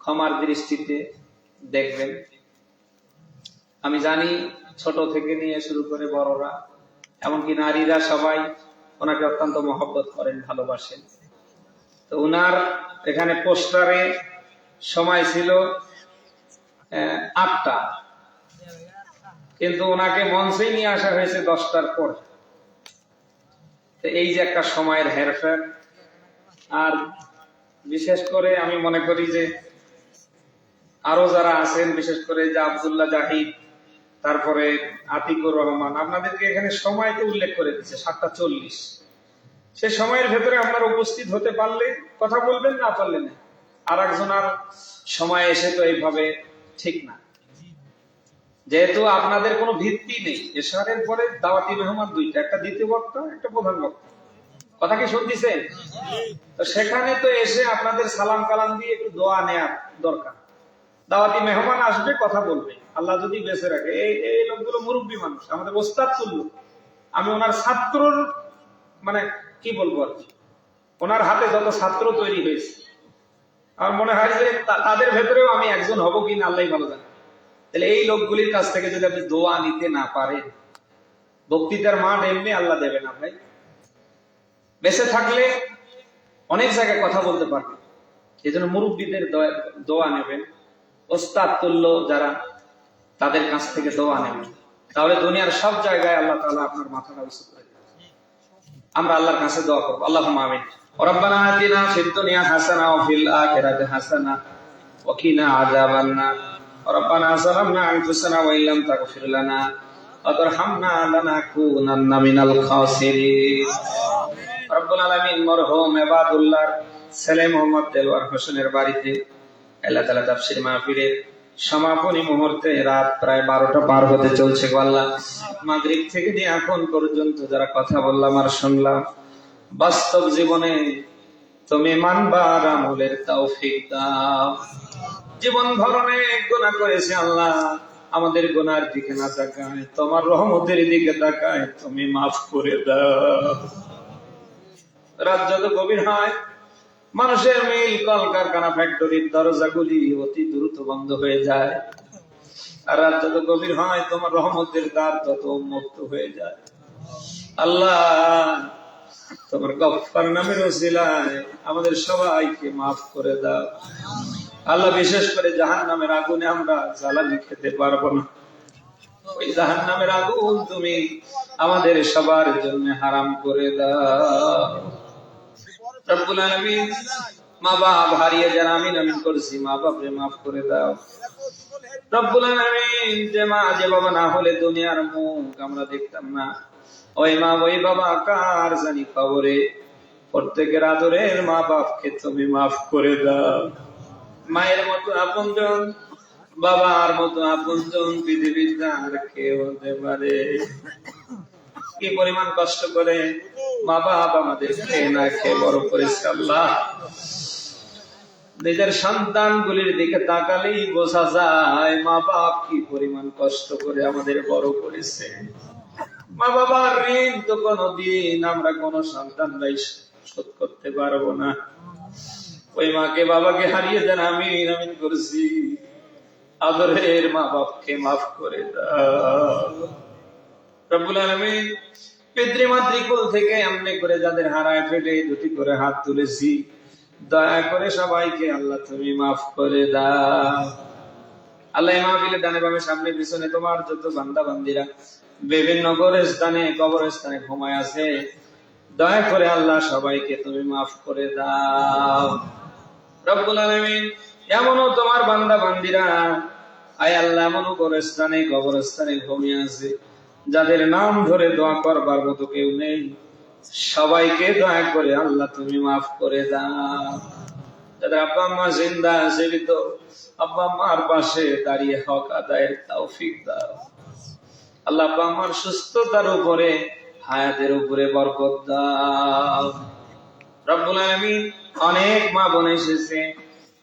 ক্ষমার দৃষ্টিতে দেখবেন। আমি জানি ছোট থেকে নিয়ে শুরু করে বড়রা, এমনকি নারীরা সবাই ওনাকে অত্যন্ত মহব্বত করেন, ভালোবাসেন। তো উনার এখানে পোস্টারে সময় ছিল 8টা, কিন্তু ওনাকে মঞ্চে নিয়ে আসা হয়েছে 10টার পর। তো এই যে একটা সময়ের হেরফের। আর বিশেষ করে আমি মনে করি যে আরো যারা আছেন, বিশেষ করে যে আব্দুল্লাহ জাহিদ, তারপরে আতিকুর রহমান, আপনাদেরকে এখানে সময়কে উল্লেখ করে দিচ্ছে 7টা 40। সে সময়ের ভেতরে আপনারা উপস্থিত হতে পারলে কথা বলবেন, না পারলে না। আর একজনের সময় এসে তো এইভাবে ঠিক না, যেহেতু আপনাদের কোনো ভিত্তি নেই। এশারের পরে দাওয়াতি মেহমান 2টা, একটা দ্বিতীয় বক্তা, একটা প্রধান বক্তা। কথা কি শুনতেছেন? তো সেখানে তো এসে আপনাদের সালাম কালাম দিয়ে একটু দোয়া নেয়ার দরকার। দাওয়াতি মেহমান আসবে, কথা বলবে, আল্লাহ যদি বেঁচে রাখে। এই লোকগুলো মুরব্বী মানুষ, আমাদের ওস্তাদ তুল্য। আমি ওনার ছাত্রর, মানে কি বলবো আর কি, ওনার হাতে যত ছাত্র তৈরি হয়েছে, আমার মনে হয় যে তাদের ভেতরেও আমি একজন হব কিনা আল্লাহ ভালো জানে। তাহলে এই লোকগুলির কাছ থেকে যদি আপনি দোয়া নিতে না পারেন, বক্তৃতার মাঠ এমনি আল্লাহ দেবে না ভাই। বেঁচে থাকলে অনেক জায়গায় কথা বলতে পারবেন, এই জন্য মুরব্বীদের দোয়া নেবেন, ওস্তাদ তুল্য যারা, তাদের কাছ থেকে দোয়া নেবেন। তাহলে দুনিয়ার সব জায়গায় আল্লাহ তাআলা আপনার মাথাটা উঁচু করে দেবেন। আমরা আল্লাহর কাছে দোয়া করব, আল্লাহুম্মা আমিন। রব্বানা আতিনা ফিদ দুনিয়া হাসানা ওয়া ফিল আখিরাতি হাসানা ওয়া কিনা আযাবান নার। রব্বানা যালামনা আনফুসানা ওয়া ইল্লাম তাগফির লানা ওয়া তারহামনা লানাকুনান্না মিনাল খাসিরিন। রব্বুল আলামিন মরহুম ইবাদুল্লাহর ছেলে মোহাম্মদ দেলওয়ার হোসেনের বাড়িতে আল্লাহ তাআলা তাফসীর মাহফিলের সমাপনী মুহূর্তে রাত প্রায় 12টা পার হতে চলছে। আল্লাহ মাগরিব থেকে নিয়ে এখন পর্যন্ত যারা কথা বললাম আর শুনলাম, বাস্তব জীবনে তুমি মানবার আমলের তৌফিক দাও। জীবন ধরনে গুনাহ করেছি আল্লাহ, আমাদের গুনার দিকে না তাকায়, তোমার রহমতের দিকে তাকায়, তুমি মাফ করে দাও। রাত যত গভীর হয়, মানুষের মিল কলকারখানা ফ্যাক্টরির দরজাগুলি অতি দ্রুত বন্ধ হয়ে যায়। আর রাত যত গভীর হয়, তোমার রহমতের দ্বার তত উন্মুক্ত হয়ে যায়। আল্লাহ, তোমার গফফার নামের ওসিলায় আমাদের সবাইকে মাফ করে দাও। আল্লাহ, বিশেষ করে জাহান্নামের আগুনে আমরা জ্বালানি খেতে পারবো না। ওই জাহান্নামের আগুন তুমি আমাদের সবার জন্য হারাম করে দাও। রব্বুল আলামিন, মা বাপ হারিয়ে যারা আমিন আমিন করছি, মা বাপরে মাফ করে দাও। রব্বুল আলামিন, যে মা যে বাবা না হলে দুনিয়ার মুখ আমরা দেখতাম না, ওই মা ওই বাবা কার জানি কবরে। প্রত্যেকের আদরের মা বাপকে তুমি মাফ করে দাও। মায়ের মতো আপনজন, বাবার মতো আপনজন পৃথিবীতে আর কেউ হতে পারে? কি পরিমাণ কষ্ট করে মা বাপ আমাদের খেয়ে না খেয়ে বড় করেছে। আল্লাহ, নিজের সন্তান গুলির দিকে তাকালেই বোঝা যায় মা বাপ কি পরিমাণ কষ্ট করে আমাদের বড় করেছে। মা বাবার ঋণ তো কোনদিন আমরা কোন সন্তানরাই শোধ করতে পারবো না। ওই মাকে বাবাকে হারিয়ে দেন আমিন আমিন করছি। আদরের মা বাপকে মাফ করে দাও। রব্বুল আলামিন, পিতৃমাতৃকুল থেকে এমনি করে যাদের হারায় ফেলে দুটি করে হাত তুলেছি, দয়া করে সবাইকে আল্লাহ তুমি মাফ করে দাও। আল্লাহ, মাহফিলে ডানে বামে সামনে পিছনে তোমার যত বান্দা বান্দিরা বিভিন্ন গোরস্থানে কবরস্থানে ঘুমায় আছে, দয়া করে আল্লাহ সবাইকে তুমি মাফ করে দাও। রব্বুল আলামিন, এমনও তোমার বান্দা বান্দিরা আয় আল্লাহ এমনও গোরস্থানে কবরস্থানে ঘুমিয়ে আছে, যাদের নাম ধরে দোয়া করবার মতো কেউ নেই, সবাইকে দয়া করে আল্লাহ তুমি মাফ করে দাও। যাদের আব্বা আম্মা জিন্দা জীবিত, আব্বা আম্মার পাশে দাঁড়িয়ে হক আদায়ের তৌফিক দাও। আল্লাহ, আব্বা আম্মার সুস্থতার উপরে হায়াতের উপরে বরকত দাও। রব্বুল আলামিন, অনেক মা বোন এসেছে,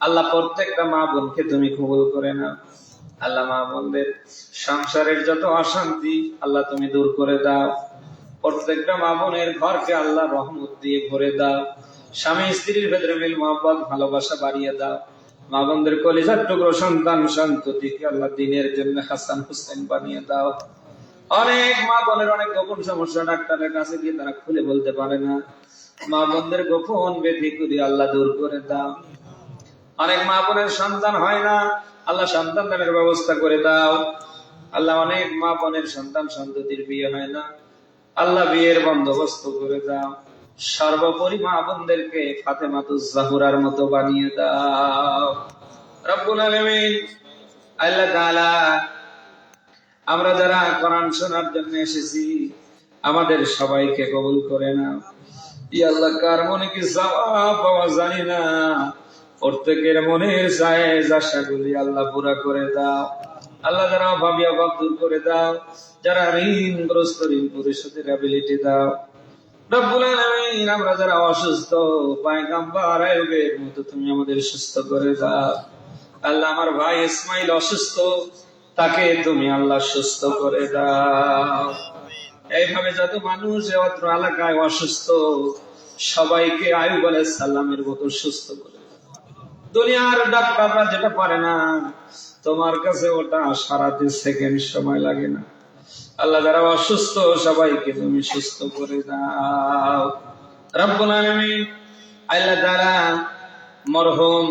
আল্লাহ প্রত্যেকটা মা বোনকে তুমি কবুল করে নাও। আল্লাহ, মা বোনদের সংসারের যত অশান্তি আল্লাহ তুমি দূর করে দাও। প্রত্যেকটা মা বোনের ঘরকে আল্লাহ রহমত দিয়ে ভরে দাও। স্বামী স্ত্রীর ভেতরে মিল মহব্বত ভালোবাসা বাড়িয়ে দাও। মা বোনদের কলিজার টুকরো সন্তান সন্ততিকে আল্লাহ দিনের জন্য হাসান হুসেন বানিয়ে দাও। অনেক মা বোনের অনেক গোপন সমস্যা, ডাক্তারের কাছে গিয়ে তারা খুলে বলতে পারে না, মা বোনদের গোপন ব্যাধি করে আল্লাহ দূর করে দাও। অনেক মা বোনের সন্তান হয় না, আল্লাহ সন্তানের ব্যবস্থা করে দাও। আল্লাহ, অনেক মা বোনের সন্তান সন্ততির বিয়ে হয় না, আল্লাহ বিয়ের বন্দোবস্ত করে দাও। সর্বোপরি মা বোনদেরকে ফাতেমাতুজ জাহরার মতো বানিয়ে দাও। রব্বুল আলামিন, আল্লাহ তাআলা, আমরা যারা কোরআন শোনার জন্য এসেছি আমাদের সবাইকে কবুল করে নাও। ইয়া আল্লাহ, কার মনে কি সওয়াব পাওয়া জানি না, প্রত্যেকের মনের জায়েজ আশাগুলি আল্লাহ পুরা করে দাও। আল্লাহ, যারা অভাবী অভাব দূর করে দাও, যারা ঋণগ্রস্ত ঋণ পরিশোধের অ্যাবিলিটি দাও। রব্বুল আলামিন, আমরা যারা অসুস্থ পয়গম্বর আইয়ুবের মতো তুমি আমাদের সুস্থ করে দাও। আল্লাহ, আমার ভাই ইসমাইল অসুস্থ, তাকে তুমি আল্লাহ সুস্থ করে দাও। এইভাবে যত মানুষ অত্র এলাকায় অসুস্থ সবাইকে আইয়ুব আলাইহিস সালামের মতো সুস্থ করে দাও। দুনিয়ার ডাক্তাররা যেটা পারে না, তোমার কাছে ওটা সারাতে সেকেন্ড সময় লাগে না। আল্লাহ, যারা অসুস্থ সবাইকে তুমি সুস্থ করে দাও। রব্বুল আলামিন, আল্লাহ তাআলা মরহুম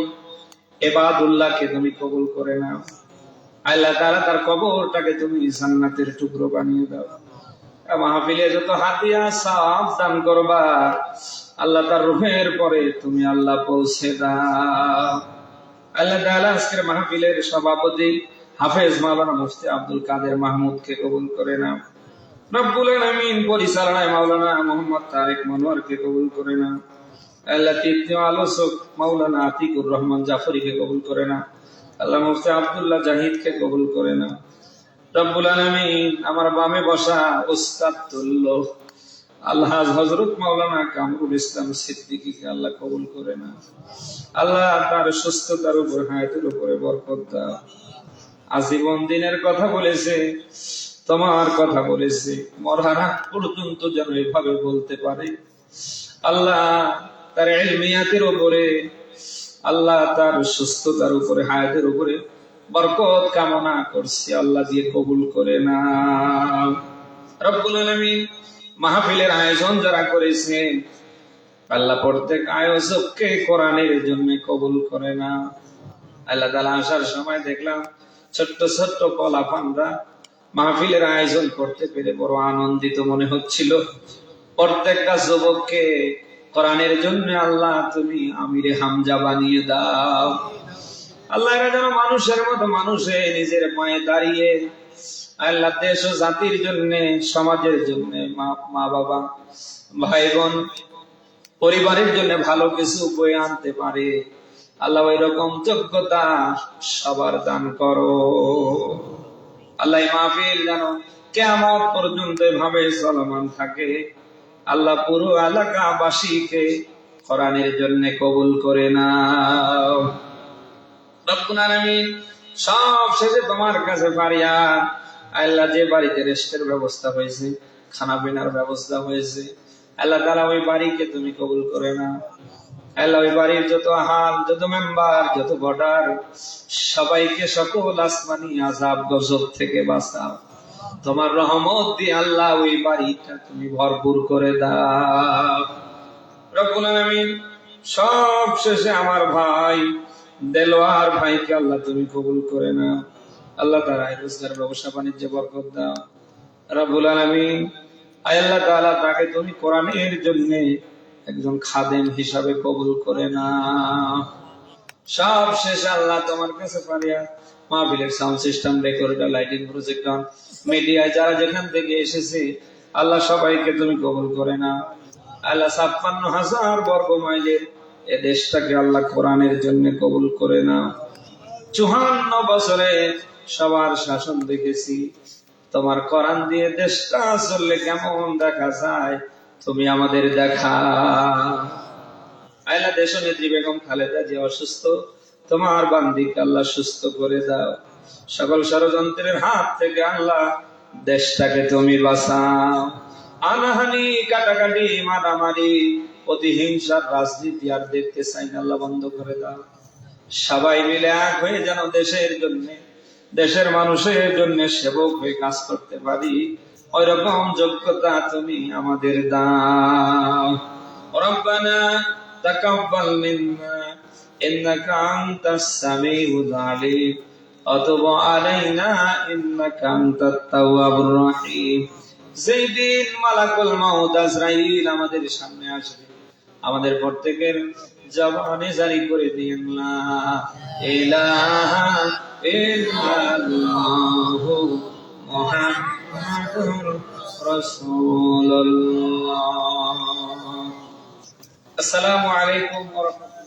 ইবাদুল্লাহকে তুমি কবুল করে নাও। আল্লাহ তাআলা তার কবরটাকে তুমি জান্নাতের টুকরো বানিয়ে দাও। মাহফিলে যত হাদিয়া সওয়াব দান করবা, আল্লাহ তার রূহের পরে তুমি আল্লাহ পৌঁছে দাও। আল্লাহ তাআলা আজকের মাহফিলের সভাপতি হাফেজ মাওলানা মুফতি আব্দুল কাদের মাহমুদকে কবুল করে নাও। রব্বুল আলামিন, পরিচালনায় মাওলানা মুহাম্মদ তারেক মনোয়ারকে কবুল করে নাও। আল্লাহ, তৃতীয় আলোচক মাওলানা আতিকুর রহমান জাফরিকে কবুল করে নাও। আল্লাহ, মুফতি আব্দুল্লাহ জাহিদকে কবুল করে নাও। রব্বুল আলামিন, আমার বামে বসা উস্তাদ তুল্য আল্লাহ হযরত মাওলানা কামরুল ইসলাম সিদ্দিকীকে আল্লাহ কবুল করে না। আল্লাহ তার সুস্থতার উপর, হায়াতের উপরে বরকত দাও। আজীবন দিনের কথা বলেছে, তোমার কথা বলেছে, মরার আগ পর্যন্ত যেন এভাবে বলতে পারে। আল্লাহ তার ইলমিয়াতের উপরে, আল্লাহ তার সুস্থতার উপরে, হায়াতের উপরে বরকত কামনা করছি, আল্লাহ দিয়ে কবুল করে না। রব্বুল আলামিন মাহফিলের আয়োজন যারা করেছেন, আল্লাহ প্রত্যেক আয়োজককে কোরআনের জন্য কবুল করে না। আল্লাহ তাআলা আসার সময় দেখলাম ছোট্ট ছোট্ট পোলাপানরা মাহফিলের আয়োজন করতে পেরে বড় আনন্দিত মনে হচ্ছিল। প্রত্যেকটা যুবককে কোরআনের জন্য আল্লাহ তুমি আমিরে হামজা বানিয়ে দাও। আল্লাহ এরা যেন মানুষের মতো মানুষে নিজের পায়ে দাঁড়িয়ে আল্লাহ দেশ ও জাতির জন্য, সমাজের জন্য, মা বাবা, ভাই বোন, পরিবারের জন্য ভালো কিছু বয়ে আনতে পারে। আল্লাহ এরকম যোগ্যতা সবার দান করো। আল্লাহ মাহফিল যেন কিয়ামত পর্যন্ত এভাবে চলমান থাকে। আল্লাহ পুরো এলাকাবাসীকে কোরআনের জন্য কবুল করে নাও। রব্বুল আলামিন সব শেষে তোমার কাছে ফারিয়াদ, আল্লাহ যে বাড়িতে রেস্টের ব্যবস্থা হয়েছে, খানা পিনার ব্যবস্থা হয়েছে, আল্লাহ তাআলা ওই বাড়িকে তুমি কবুল করে নাও। আল্লাহ ওই বাড়ির যত আহাল, যত মেম্বার, যত ভোটার, সবাইকে সকল আসমানি আযাব গজব থেকে বাঁচাও। তোমার রহমত দিয়ে আল্লাহ ওই বাড়িটা তুমি ভরপুর করে দাও। রব্বুল আলামিন সব শেষে আমার ভাই দেলোয়ার ভাইকে আল্লাহ তুমি কবুল করে নাও। আল্লাহ তাআলা রোজগার, ব্যবসা বাণিজ্যে বরকত দাও। রব্বুল আলামিন আল্লাহ তাআলা তাকে তুমি কোরআনের জন্য একজন খাদেম হিসাবে কবুল করে নাও। সব শেষে আল্লাহ তোমার কাছে ফারিয়াদ, মাহফিলের sound system, recorder, lighting, projector, মিডিয়ায় যারা যেখান থেকে এসেছে, আল্লাহ সবাইকে তুমি কবুল করে নাও। আল্লাহ ৫৬,০০০ বর্গ মাইলের এ দেশটাকে আল্লাহ কোরআনের জন্য কবুল করে নাও। ৫৪ বছরে সবার শাসন দেখেছি, তোমার কোরআন দিয়ে দেশটা চললে কেমন দেখা যায় তুমি আমাদের দেখা। আল্লাহ দেশ নেত্রী বেগম খালেদা যে অসুস্থ, তোমার বান্দিকে আল্লাহ সুস্থ করে দাও। সকল ষড়যন্ত্রের হাত থেকে আল্লাহ দেশটাকে তুমি বাঁচাও। আনাহানি, কাটাকাটি, মারামারি, প্রতিহিংসার রাজনীতি আর দেখতে চাই না, আল্লাহ বন্ধ করে দাও। সবাই মিলে এক হয়ে যেন দেশের জন্য, দেশের মানুষের জন্য সেবক হয়ে কাজ করতে পারি, ওই রকম যোগ্যতা তুমি আমাদের দাও। রব্বানা তাকাব্বাল মিন্না ইন্নাকা আনতাস সামিউল আলিম ওয়া তুব আলাইনা ইন্নাকা আনতাত তাওয়াবুর রহিম। যেদিন মালাকুল মাউত আজরাইল আমাদের সামনে আসবে, আমাদের প্রত্যেকের জবানে জারি করে দিন লা ইলাহা ইল্লাল্লাহু মুহাম্মাদুর রাসূলুল্লাহ। আসসালামু আলাইকুম ওয়া রাহমাতুল্লাহ।